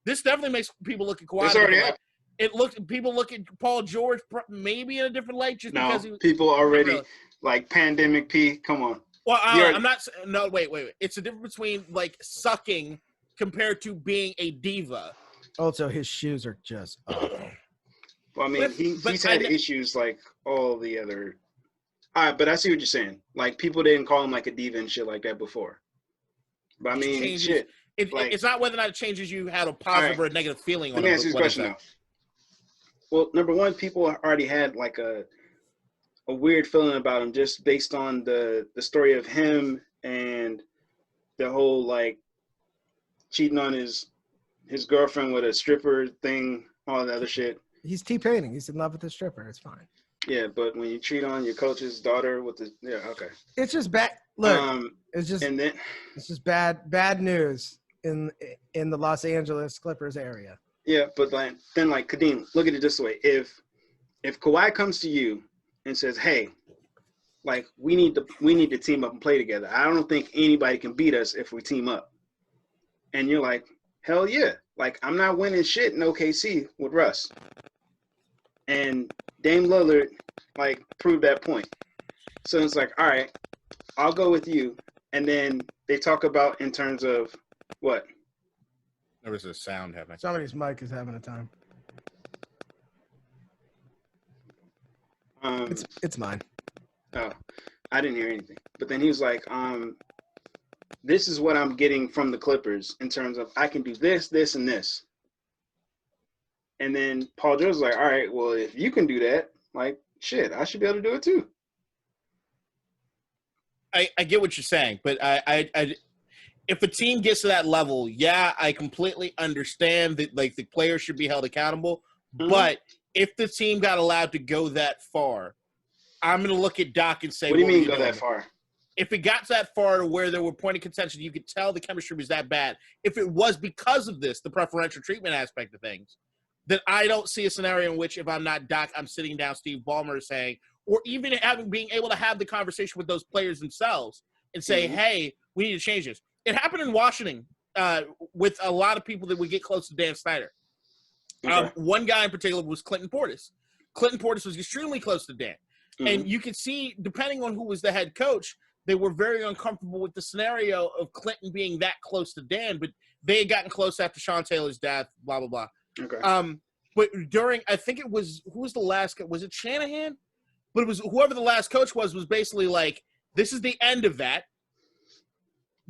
This definitely makes people look at Kawhi in a different light. People look at Paul George maybe in a different light just because people already like pandemic P. Come on. Well, I'm not. No, wait. It's a difference between like sucking compared to being a diva. Also, his shoes are just. Well, I mean, he's had issues like all the other. All right, but I see what you're saying. Like people didn't call him like a diva and shit like that before. But I mean, shit. It's not whether or not it changes you had a positive or a negative feeling on it. Let me ask you this question though. Well, number one, people already had like a weird feeling about him just based on the story of him and the whole like cheating on his girlfriend with a stripper thing, all that other shit. He's T-painting. He's in love with the stripper. It's fine. Yeah, but when you cheat on your coach's daughter with the okay. It's just bad. Look, and then it's just bad news in the Los Angeles Clippers area. Yeah, but then Kadeem, look at it this way: if Kawhi comes to you and says, "Hey, like we need to team up and play together. I don't think anybody can beat us if we team up," and you're like, "Hell yeah!" Like I'm not winning shit in OKC with Russ, and Dame Lillard like proved that point. So it's like, all right, I'll go with you, and then they talk about in terms of what. There was a sound happening. Somebody's mic is having a time. It's mine. Oh, I didn't hear anything. But then he was like, this is what I'm getting from the Clippers in terms of I can do this, this, and this. And then Paul George was like, all right, well, if you can do that, like, shit, I should be able to do it too. I get what you're saying, but I if a team gets to that level, yeah, I completely understand that like the players should be held accountable. Mm-hmm. But if the team got allowed to go that far, I'm going to look at Doc and say, what do you mean go that far? If it got that far to where there were point of contention, you could tell the chemistry was that bad. If it was because of this, the preferential treatment aspect of things, then I don't see a scenario in which if I'm not Doc, I'm sitting down Steve Ballmer saying, or even being able to have the conversation with those players themselves and say, mm-hmm. Hey, we need to change this. It happened in Washington with a lot of people that would get close to Dan Snyder. Okay. One guy in particular was Clinton Portis. Clinton Portis was extremely close to Dan. Mm-hmm. And you could see, depending on who was the head coach, they were very uncomfortable with the scenario of Clinton being that close to Dan, but they had gotten close after Sean Taylor's death, blah, blah, blah. Okay. But during, I think it was, who was the last, was it Shanahan? But it was whoever the last coach was basically like, this is the end of that.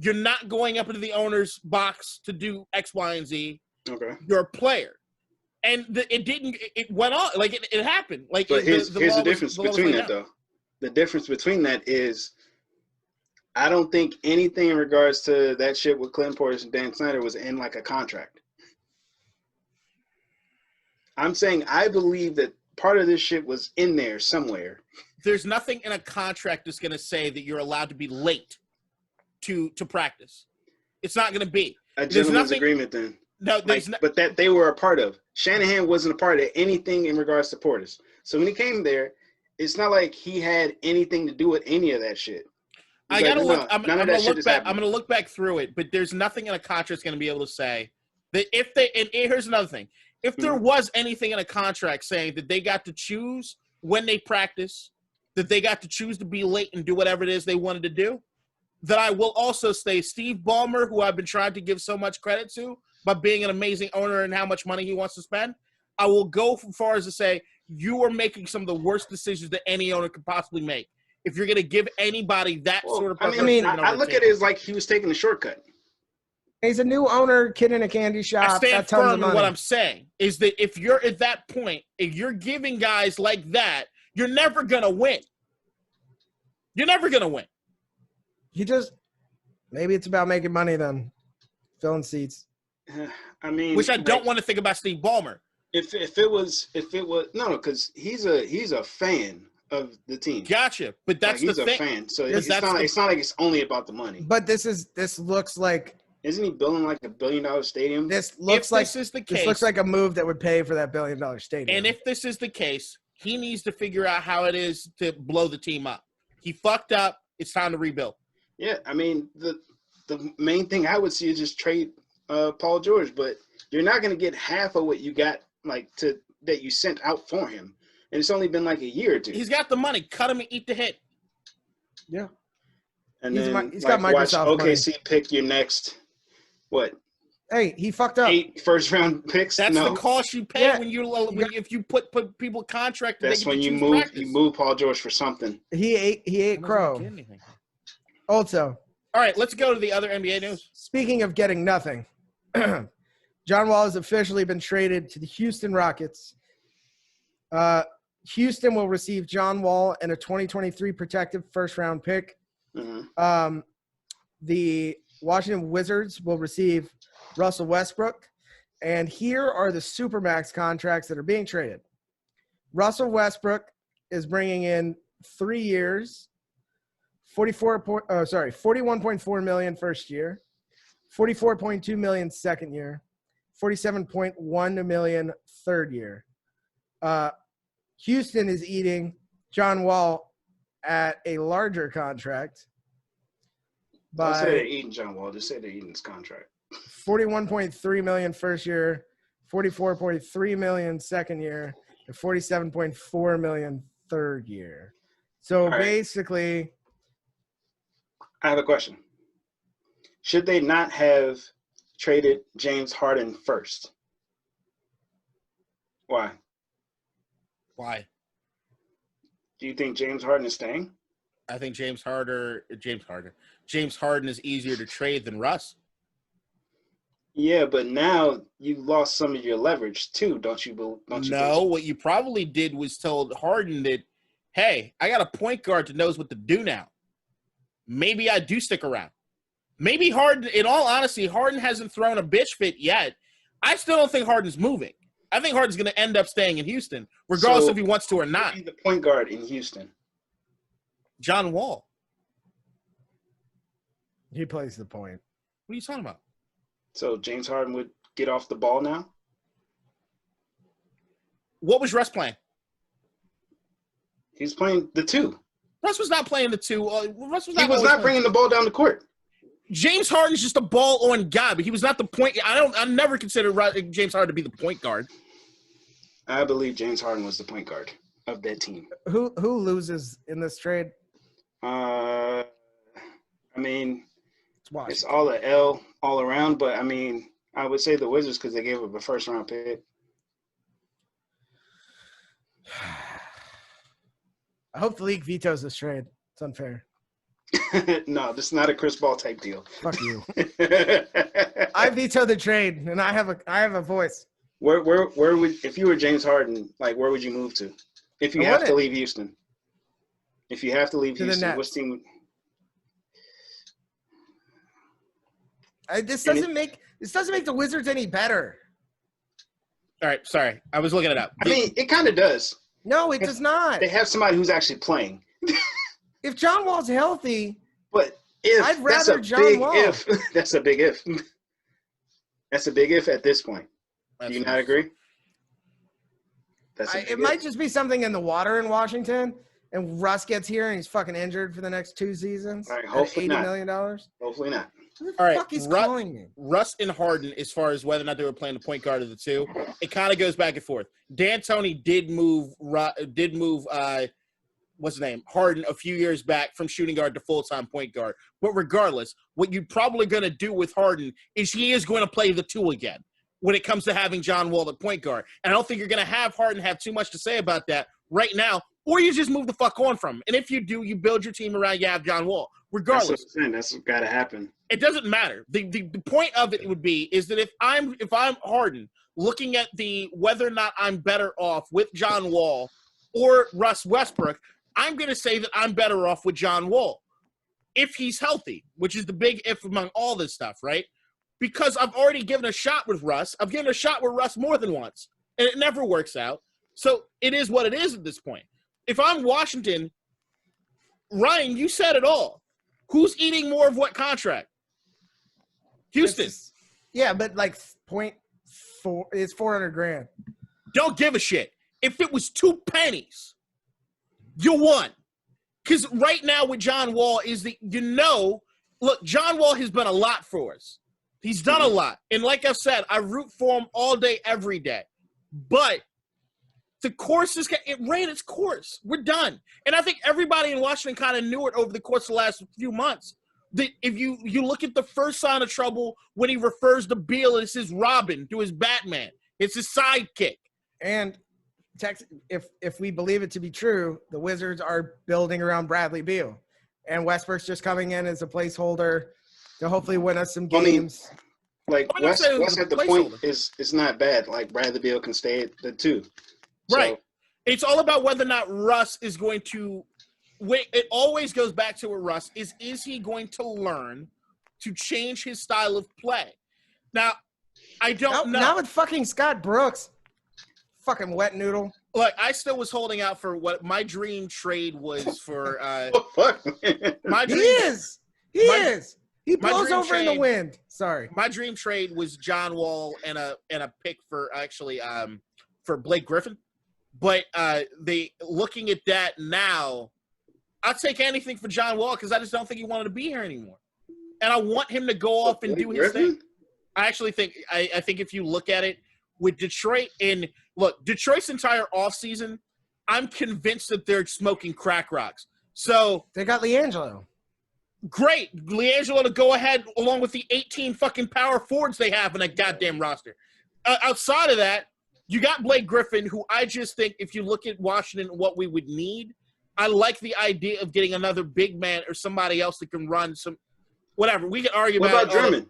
You're not going up into the owner's box to do X, Y, and Z. Okay. You're a player. And it went on. Like, it happened. Like, but here's the difference between that, though. The difference between that is I don't think anything in regards to that shit with Clinton Portis and Dan Snyder was in, like, a contract. I'm saying I believe that part of this shit was in there somewhere. There's nothing in a contract that's going to say that you're allowed to be late to practice. It's not going to be. A gentleman's agreement then. No, there's but that they were a part of. Shanahan wasn't a part of anything in regards to Portis. So when he came there, it's not like he had anything to do with any of that shit. I gotta look. I'm gonna look back. I'm gonna look back through it, but there's nothing in a contract that's gonna be able to say that if they. And here's another thing: if there was anything in a contract saying that they got to choose when they practice, that they got to choose to be late and do whatever it is they wanted to do, that I will also say Steve Ballmer, who I've been trying to give so much credit to by being an amazing owner and how much money he wants to spend, I will go as far as to say you are making some of the worst decisions that any owner could possibly make. If you're going to give anybody that sort of I look at it as like he was taking a shortcut. He's a new owner, kid in a candy shop. I stand firm in what I'm saying is that if you're at that point, if you're giving guys like that, you're never going to win. You're never going to win. Maybe it's about making money then, filling seats. I mean, which I don't want to think about Steve Ballmer. If it was no, because he's a fan of the team. Gotcha, but that's like, the thing. He's a fan, so it's not like it's only about the money. But this looks like. Isn't he building like $1 billion stadium? This looks like a move that would pay for that $1 billion stadium. And if this is the case, he needs to figure out how it is to blow the team up. He fucked up. It's time to rebuild. Yeah, I mean the main thing I would see is just trade Paul George, but you're not going to get half of what you got that you sent out for him, and it's only been like a year or two. He's got the money. Cut him and eat the hit. Yeah, and he's got Microsoft watch OKC money. Pick your next what? Hey, he fucked up. 8 first-round picks. That's the cost you pay if you put people contract. That's when you move Paul George for something. He ate crow. Also, all right, let's go to the other NBA news. Speaking of getting nothing, John Wall has officially been traded to the Houston Rockets. Houston will receive John Wall and a 2023 protected first-round pick. Mm-hmm. The Washington Wizards will receive Russell Westbrook. And here are the Supermax contracts that are being traded. Russell Westbrook is bringing in 3 years, 41.4 million first year, 44.2 million second year, 47.1 million third year. Houston is eating John Wall at a larger contract. Don't say they're eating John Wall. Just say they're eating his contract. 41.3 million first year, 44.3 million second year, and 47.4 million third year. So basically, I have a question. Should they not have traded James Harden first? Why? Why? Do you think James Harden is staying? I think James Harden is easier to trade than Russ. Yeah, but now you lost some of your leverage too, don't you? No, what you probably did was told Harden that, hey, I got a point guard that knows what to do now. Maybe I do stick around. Maybe Harden, in all honesty, Harden hasn't thrown a bitch fit yet. I still don't think Harden's moving. I think Harden's going to end up staying in Houston, regardless if he wants to or not. The point guard in Houston. John Wall. He plays the point. What are you talking about? So James Harden would get off the ball now? What was Russ playing? He's playing the two. Russ was not playing the two. He was not bringing the ball down the court. James Harden's just a ball-on guy, but he was not the point. I never considered James Harden to be the point guard. I believe James Harden was the point guard of that team. Who loses in this trade? I mean, It's it's all a L all around, but I mean, I would say the Wizards because they gave up a first-round pick. I hope the league vetoes this trade. It's unfair. No, this is not a Chris Paul type deal. Fuck you. I veto the trade, and I have a voice. Where would, if you were James Harden, like where would you move to? If you have to leave Houston. If you have to leave Houston, what team? This doesn't make the Wizards any better. All right, sorry. I was looking it up. I mean, it kind of does. No, it does not. They have somebody who's actually playing. If John Wall's healthy, but if I'd rather John Wall. That's a big if. That's a big if at this point. Do you not agree? It might just be something in the water in Washington, and Russ gets here and he's fucking injured for the next 2 seasons. All right, hopefully $80 not. million. Hopefully not. Who the fuck is calling me? Russ and Harden, as far as whether or not they were playing the point guard of the two, it kind of goes back and forth. D'Antoni did move what's his name, Harden, a few years back from shooting guard to full-time point guard. But regardless, what you're probably going to do with Harden is he is going to play the two again when it comes to having John Wall at point guard. And I don't think you're going to have Harden have too much to say about that right now, or you just move the fuck on from him. And if you do, you build your team around you have John Wall. Regardless. That's what's got to happen. It doesn't matter. The point of it would be is that if I'm Harden, looking at the whether or not I'm better off with John Wall or Russ Westbrook, I'm going to say that I'm better off with John Wall if he's healthy, which is the big if among all this stuff, right? Because I've already given a shot with Russ. I've given a shot with Russ more than once, and it never works out. So it is what it is at this point. If I'm Washington, Ryan, you said it all. Who's eating more of what contract? Houston. Yeah, but like 0.4 is $400,000. Don't give a shit. If it was 2 pennies, you won. Because right now with John Wall is look, John Wall has been a lot for us. He's done a lot. And like I said, I root for him all day, every day. But the course it ran its course. We're done. And I think everybody in Washington kind of knew it over the course of the last few months. That if you look at the first sign of trouble when he refers to Beal as his Robin to his Batman. It's his sidekick. And if we believe it to be true, the Wizards are building around Bradley Beal. And Westbrook's just coming in as a placeholder to hopefully win us some games. West at the point is not bad. Like Bradley Beal can stay at the 2. Right. So, it's all about whether or not Russ is going to – it always goes back to where Russ is he going to learn to change his style of play? Now, I don't know. Now with fucking Scott Brooks, fucking wet noodle. Look, I still was holding out for what my dream trade was for. Oh, fuck. My He dream, is. He my- is. He my blows dream over in the trade- wind. Sorry. my dream trade was John Wall and a pick for actually for Blake Griffin. But they looking at that now, I'll take anything for John Wall because I just don't think he wanted to be here anymore, and I want him to go off and do his thing. I actually think I think if you look at it with Detroit Detroit's entire offseason, I'm convinced that they're smoking crack rocks. So They got LiAngelo. great, LiAngelo to go ahead along with the 18 fucking power forwards they have in that goddamn roster. Outside of that, you got Blake Griffin, who I just think if you look at Washington, what we would need, I like the idea of getting another big man or somebody else that can run some whatever. We can argue What about Drummond?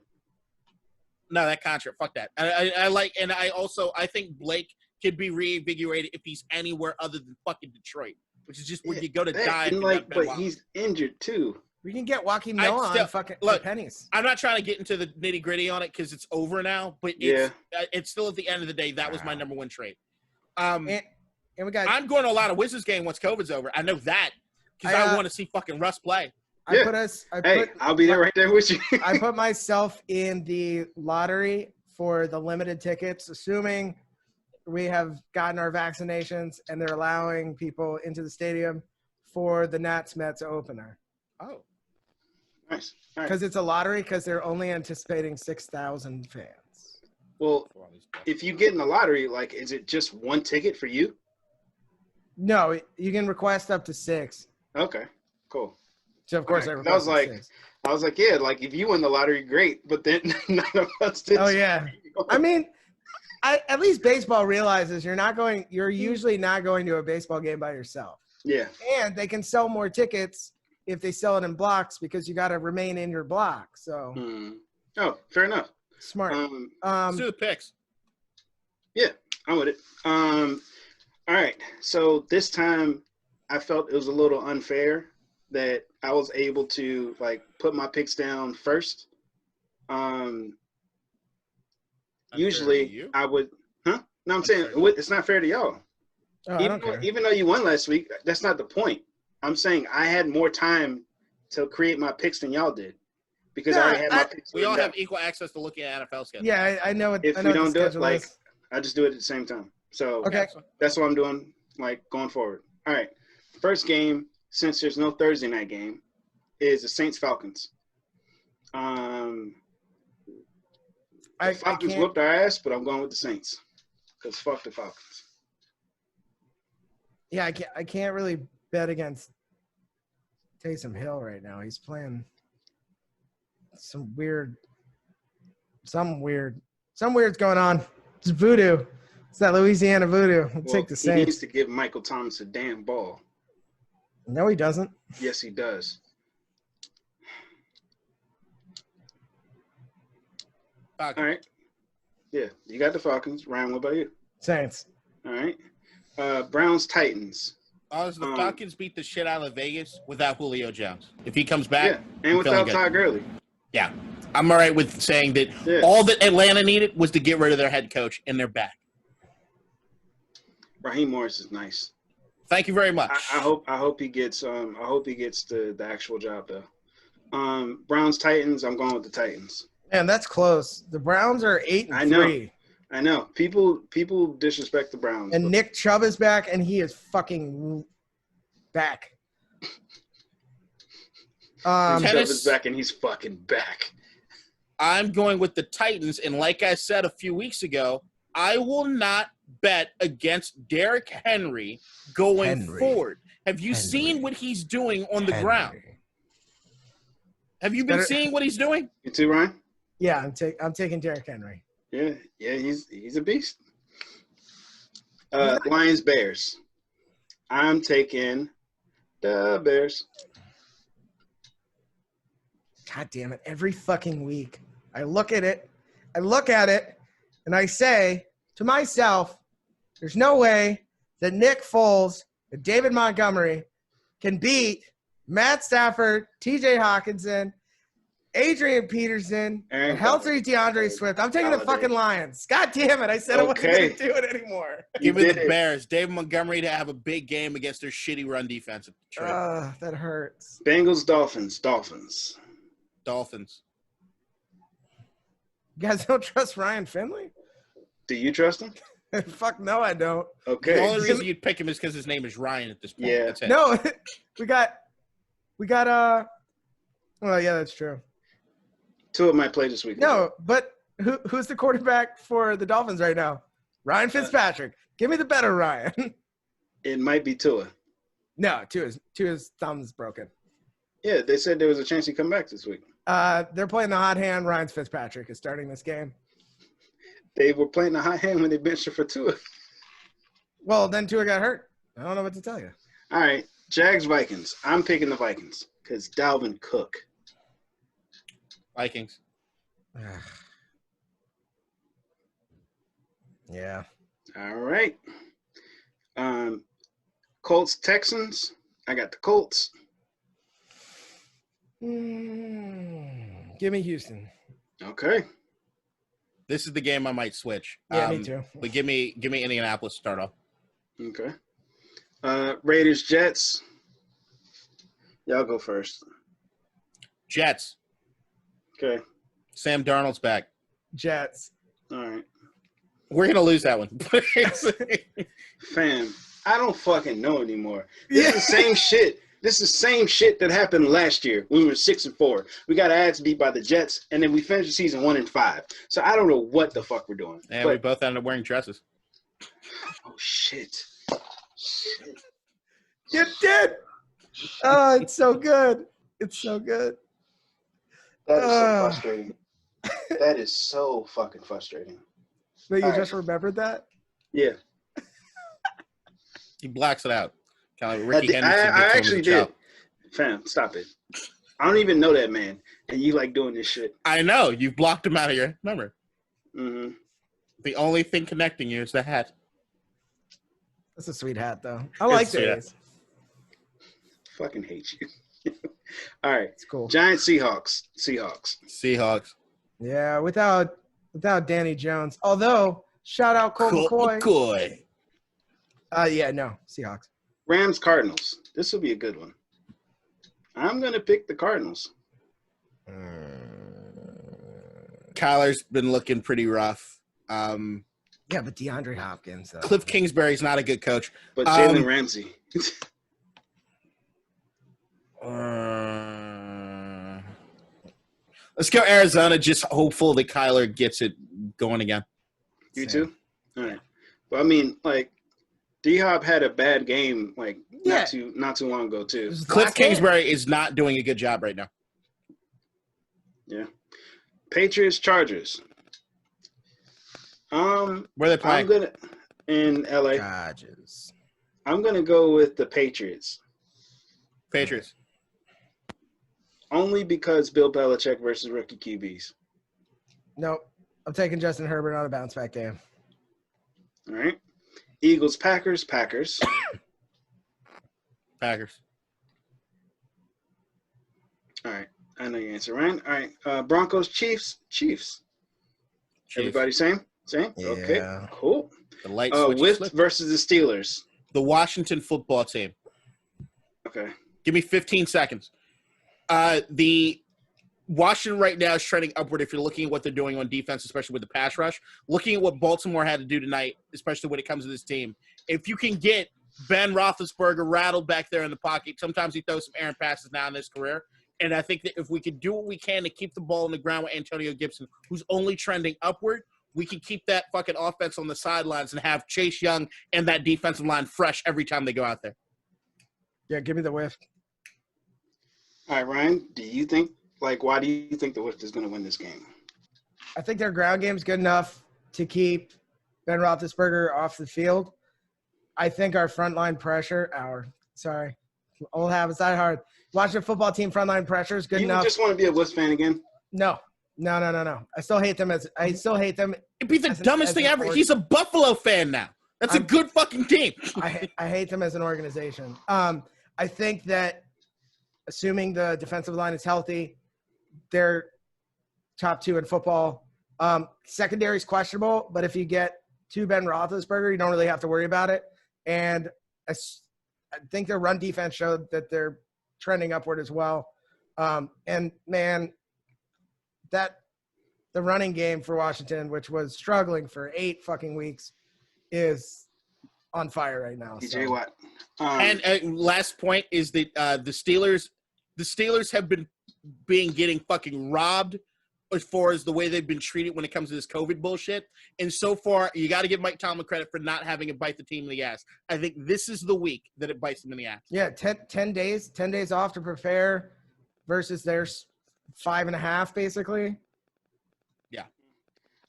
No, that contract. Fuck that. I think Blake could be reinvigorated if he's anywhere other than fucking Detroit, which is just where you go to die. And but he's injured too. We can get Joaquin Noah on fucking pennies. I'm not trying to get into the nitty gritty on it because it's over now, but it's still at the end of the day. That was my number one trade. And we got. I'm going to a lot of Wizards game once COVID's over. I know that because I want to see fucking Russ play. I'll be there right there with you. I put myself in the lottery for the limited tickets, assuming we have gotten our vaccinations and they're allowing people into the stadium for the Nats-Mets opener. Oh. Nice. Because it's a lottery because they're only anticipating 6,000 fans. Well, if you get in the lottery, is it just one ticket for you? No, you can request up to 6. Okay, cool. So of course I was like, 6. if you win the lottery, great. But then none of us did. Oh yeah. I mean, at least baseball realizes you're usually not going to a baseball game by yourself. Yeah. And they can sell more tickets if they sell it in blocks because you got to remain in your block. So. Oh, fair enough. Smart. Let's do the picks. Yeah, I'm with it. All right. So this time I felt it was a little unfair that I was able to put my picks down first. Usually I would, No, I'm saying it's not fair to y'all. Oh, even though you won last week, that's not the point. I'm saying I had more time to create my picks than y'all did because I already had my picks. We all have equal access to looking at NFL schedule. Yeah, I know it. If I know we don't do it, is. I just do it at the same time. So okay, that's what I'm doing, going forward. All right, first game, since there's no Thursday night game, is the Saints-Falcons. The Falcons whooped our ass, but I'm going with the Saints because fuck the Falcons. Yeah, I can't really bet against Taysom Hill right now. He's playing something weird's going on. It's voodoo. It's that Louisiana voodoo. I'll take the Saints. He needs to give Michael Thomas a damn ball. No, he doesn't. Yes, he does. Falcons. All right. Yeah, you got the Falcons. Ryan, what about you? Saints. All right. Browns, Titans. The Falcons beat the shit out of Vegas without Julio Jones. If he comes back, and without Todd Gurley. Yeah, I'm all right with saying that all that Atlanta needed was to get rid of their head coach, and they're back. Raheem Morris is nice. Thank you very much. I hope he gets the actual job though. Browns, Titans. I'm going with the Titans. Man, that's close. The Browns are 8-3. I know. People disrespect the Browns. And Nick Chubb is back, and he is fucking back. Chubb is back, and he's fucking back. I'm going with the Titans, and like I said a few weeks ago, I will not bet against Derrick Henry going forward. Have you seen what he's doing on the ground? Have you been seeing what he's doing? You too, Ryan? Yeah, I'm taking Derrick Henry. Yeah, he's a beast. Lions, Bears. I'm taking the Bears. God damn it. Every fucking week I look at it, and I say to myself, there's no way that Nick Foles and David Montgomery can beat Matt Stafford, TJ Hawkinson, Adrian Peterson, Aaron and healthy DeAndre Swift. I'm taking the Galladay. fucking Lions. God damn it. I said I wasn't Okay. going to do it anymore. Give me did the it. Bears. David Montgomery to have a big game against their shitty run defense at Detroit. That hurts. Bengals, Dolphins. Dolphins. You guys don't trust Ryan Finley? Do you trust him? Fuck no, I don't. Okay. The only reason you'd pick him is because his name is Ryan at this point. Yeah. That's it. No, we got well, yeah, that's true. Tua might play this week. No, but who's the quarterback for the Dolphins right now? Ryan Fitzpatrick. Give me the better Ryan. It might be Tua. No, Tua's thumb's broken. Yeah, they said there was a chance he'd come back this week. They're playing the hot hand. Ryan Fitzpatrick is starting this game. They were playing the hot hand when they benched her for Tua. Well, then Tua got hurt. I don't know what to tell you. All right, Jags, Vikings. I'm picking the Vikings because Dalvin Cook. Vikings. Yeah. All right. Colts, Texans. I got the Colts. Give me Houston. Okay. This is the game I might switch. Yeah, me too. But give me Indianapolis to start off. Okay. Raiders, Jets. Y'all go first. Jets. Okay. Sam Darnold's back. Jets. All right. We're going to lose that one. Fam, I don't fucking know anymore. This is the same shit. This is the same shit that happened last year when we were 6-4. We got our ass beat by the Jets, and then we finished the season 1-5. So I don't know what the fuck we're doing. And we both ended up wearing dresses. Oh shit! You did. Oh, it's so good. It's so good. That is so frustrating. That is so fucking frustrating. But you All just remembered that? Yeah. He blacks it out. Kind of like Ricky I Henderson. actually did. Fam, stop it. I don't even know that man, and you like doing this shit. I know. You blocked him out of your memory. Mm-hmm. The only thing connecting you is the hat. That's a sweet hat, though. I like this. Fucking hate you. All right. It's cool. Giants, Seahawks. Seahawks. Yeah, without Danny Jones. Although, shout out Colt McCoy. Yeah, no, Seahawks. Rams, Cardinals. This will be a good one. I'm going to pick the Cardinals. Kyler's been looking pretty rough. Yeah, but DeAndre Hopkins. Cliff Kingsbury's not a good coach. But Jalen Ramsey. Let's go Arizona, just hopeful that Kyler gets it going again. You too? All right. Well, I mean, like, D-Hop had a bad game, like, not too long ago, too. Cliff Kingsbury is not doing a good job right now. Yeah. Patriots, Chargers. Where are they playing? In LA. Chargers. I'm gonna go with the Patriots. Patriots. Only because Bill Belichick versus rookie QBs. Nope. I'm taking Justin Herbert on a bounce back game. All right. Eagles, Packers. Packers. All right. I know your answer, Ryan. All right. Broncos, Chiefs. Everybody same? Same? Yeah. Okay. Cool. The light Swift versus the Steelers. The Washington football team. Okay. Give me 15 seconds. The Washington right now is trending upward if you're looking at what they're doing on defense, especially with the pass rush. Looking at what Baltimore had to do tonight, especially when it comes to this team. If you can get Ben Roethlisberger rattled back there in the pocket, sometimes he throws some errant passes now in his career. And I think that if we could do what we can to keep the ball on the ground with Antonio Gibson, who's only trending upward, we can keep that fucking offense on the sidelines and have Chase Young and that defensive line fresh every time they go out there. Yeah, give me the whiff. All right, Ryan, why do you think the Whiff is going to win this game? I think their ground game's good enough to keep Ben Roethlisberger off the field. I think our frontline pressure, old habits die hard. Watching a football team frontline pressure is good enough. You just want to be a Whiff fan again? No. I still hate them. It'd be the dumbest thing ever. He's a Buffalo fan now. That's a good fucking team. I hate them as an organization. I think that assuming the defensive line is healthy, they're top 2 in football. Secondary's questionable, but if you get to Ben Roethlisberger, you don't really have to worry about it. And I think their run defense showed that they're trending upward as well. And man, the running game for Washington, which was struggling for 8 fucking weeks, is on fire right now. TJ Watt. And last point is that the Steelers have been getting fucking robbed as far as the way they've been treated when it comes to this COVID bullshit. And so far, you got to give Mike Tomlin credit for not having it bite the team in the ass. I think this is the week that it bites them in the ass. Yeah, 10 days off to prepare versus their 5.5 basically. Yeah.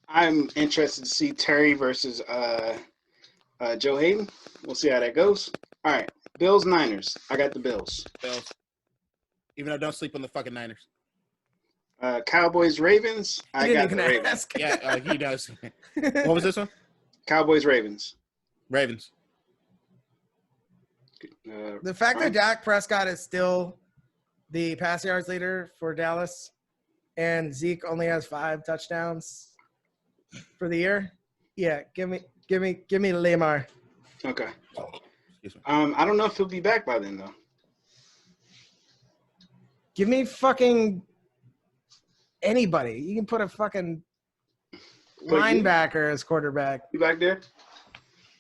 I'm interested to see Terry versus Joe Hayden. We'll see how that goes. All right, Bills, Niners. I got the Bills. Bills. Even though don't sleep on the fucking Niners. Cowboys, Ravens. I got the Ravens. Yeah, he does. What was this one? Cowboys, Ravens. Ravens. The fact that Dak Prescott is still the passing yards leader for Dallas and Zeke only has 5 touchdowns for the year. Yeah, give me Lamar. Okay. I don't know if he'll be back by then though. Give me fucking anybody. You can put a fucking linebacker as quarterback. You back there?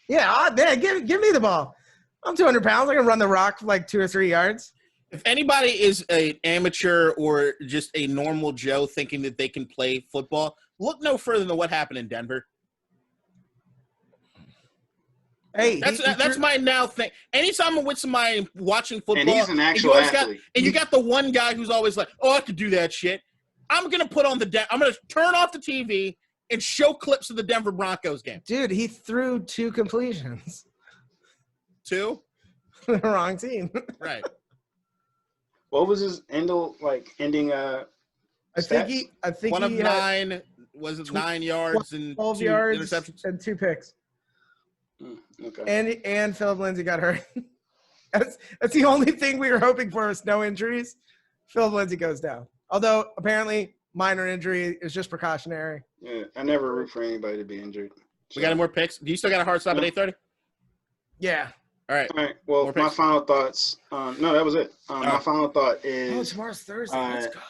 Yeah, give me the ball. I'm 200 pounds. I can run the rock for like 2 or 3 yards. If anybody is an amateur or just a normal Joe thinking that they can play football, look no further than what happened in Denver. Hey, that's my now thing. Anytime I'm with somebody watching football, and he's an actual athlete, and you got the one guy who's always like, "Oh, I could do that shit." I'm gonna put on I'm gonna turn off the TV and show clips of the Denver Broncos game. Dude, he threw 2 completions. 2? The wrong team. Right. What was his ending? I think one of he 9 was it 9 yards and 12 2 yards interceptions and 2 picks. Okay. And Philip Lindsay got hurt. That's the only thing we were hoping for was no injuries. Philip Lindsay goes down. Although apparently minor injury is just precautionary. Yeah, I never root for anybody to be injured. So. We got any more picks? Do you still got a hard stop at 8:30? Yeah. All right. Well, my final thoughts. No, that was it. My final thought is. Tomorrow's Thursday. Let's go.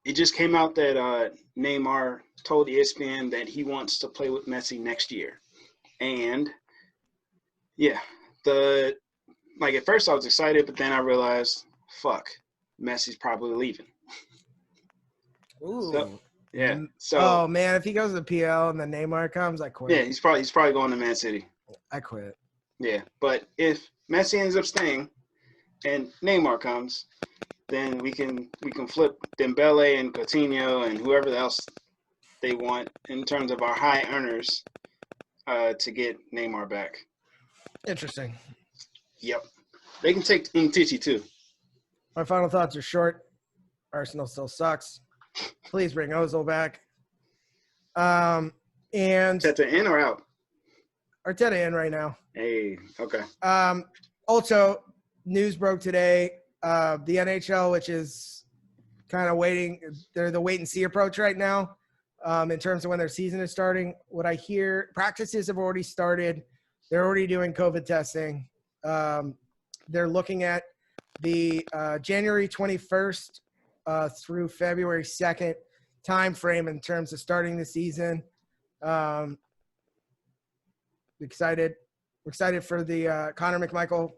It just came out that Neymar told ESPN that he wants to play with Messi next year, and yeah, at first I was excited, but then I realized, fuck, Messi's probably leaving. Ooh. So, yeah. So. Oh man, if he goes to the PL and then Neymar comes, I quit. Yeah, he's probably going to Man City. I quit. Yeah, but if Messi ends up staying and Neymar comes, then we can flip Dembele and Coutinho and whoever else they want in terms of our high earners to get Neymar back. Interesting. Yep. They can take Umtiti too. My final thoughts are short. Arsenal still sucks. Please bring Ozil back. And Arteta in or out? Arteta in right now. Hey, okay. Also, news broke today. The NHL, which is kind of waiting, they're the wait and see approach right now in terms of when their season is starting. What I hear, practices have already started. They're already doing COVID testing. They're looking at the January 21st through February 2nd time frame in terms of starting the season. Excited. We're excited for the Connor McMichael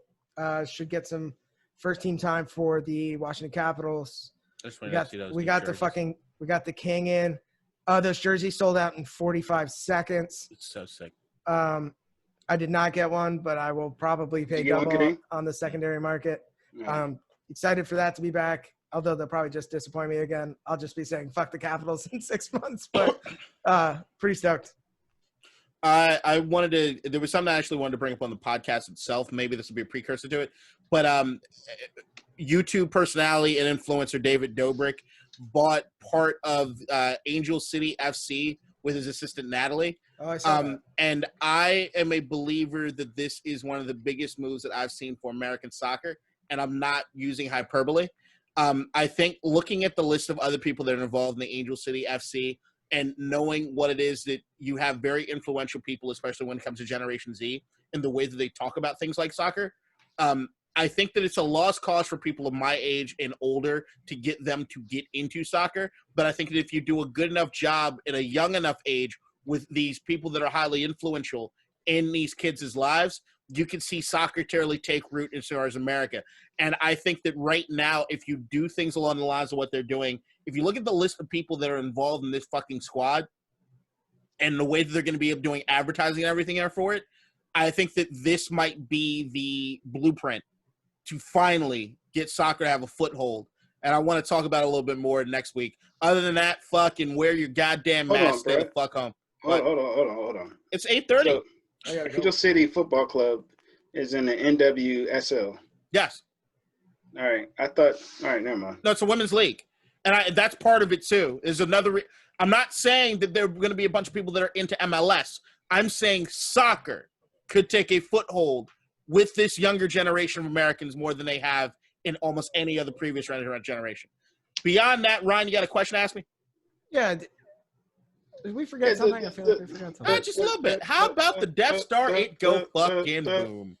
should get some first team time for the Washington Capitals. We got the King in. Those jerseys sold out in 45 seconds. It's so sick. I did not get one, but I will probably pay double on the secondary market. Yeah. Excited for that to be back, although they'll probably just disappoint me again. I'll just be saying fuck the Capitals in 6 months, but pretty stoked. There was something I actually wanted to bring up on the podcast itself. Maybe this will be a precursor to it. But YouTube personality and influencer David Dobrik bought part of Angel City FC with his assistant Natalie. Oh, I saw that. And I am a believer that this is one of the biggest moves that I've seen for American soccer, and I'm not using hyperbole. I think looking at the list of other people that are involved in the Angel City FC and knowing what it is that you have very influential people, especially when it comes to Generation Z, and the way that they talk about things like soccer, I think that it's a lost cause for people of my age and older to get them to get into soccer. But I think that if you do a good enough job at a young enough age with these people that are highly influential in these kids' lives, you can see soccer really take root as far as America. And I think that right now, if you do things along the lines of what they're doing, if you look at the list of people that are involved in this fucking squad and the way that they're going to be doing advertising and everything there for it, I think that this might be the blueprint to finally get soccer to have a foothold. And I want to talk about it a little bit more next week. Other than that, fucking wear your goddamn mask. Stay the fuck home. Hold on. It's 8:30. So, Angel City Football Club is in the NWSL. Yes. All right. Never mind. No, it's a women's league. And that's part of it, too. Is another I'm not saying that there are going to be a bunch of people that are into MLS. I'm saying soccer could take a foothold with this younger generation of Americans more than they have in almost any other previous generation. Beyond that, Ryan, you got a question to ask me? Yeah. Did we forget something? I feel like we forgot something. Just a little bit. How about the Death Star? It go fucking boom.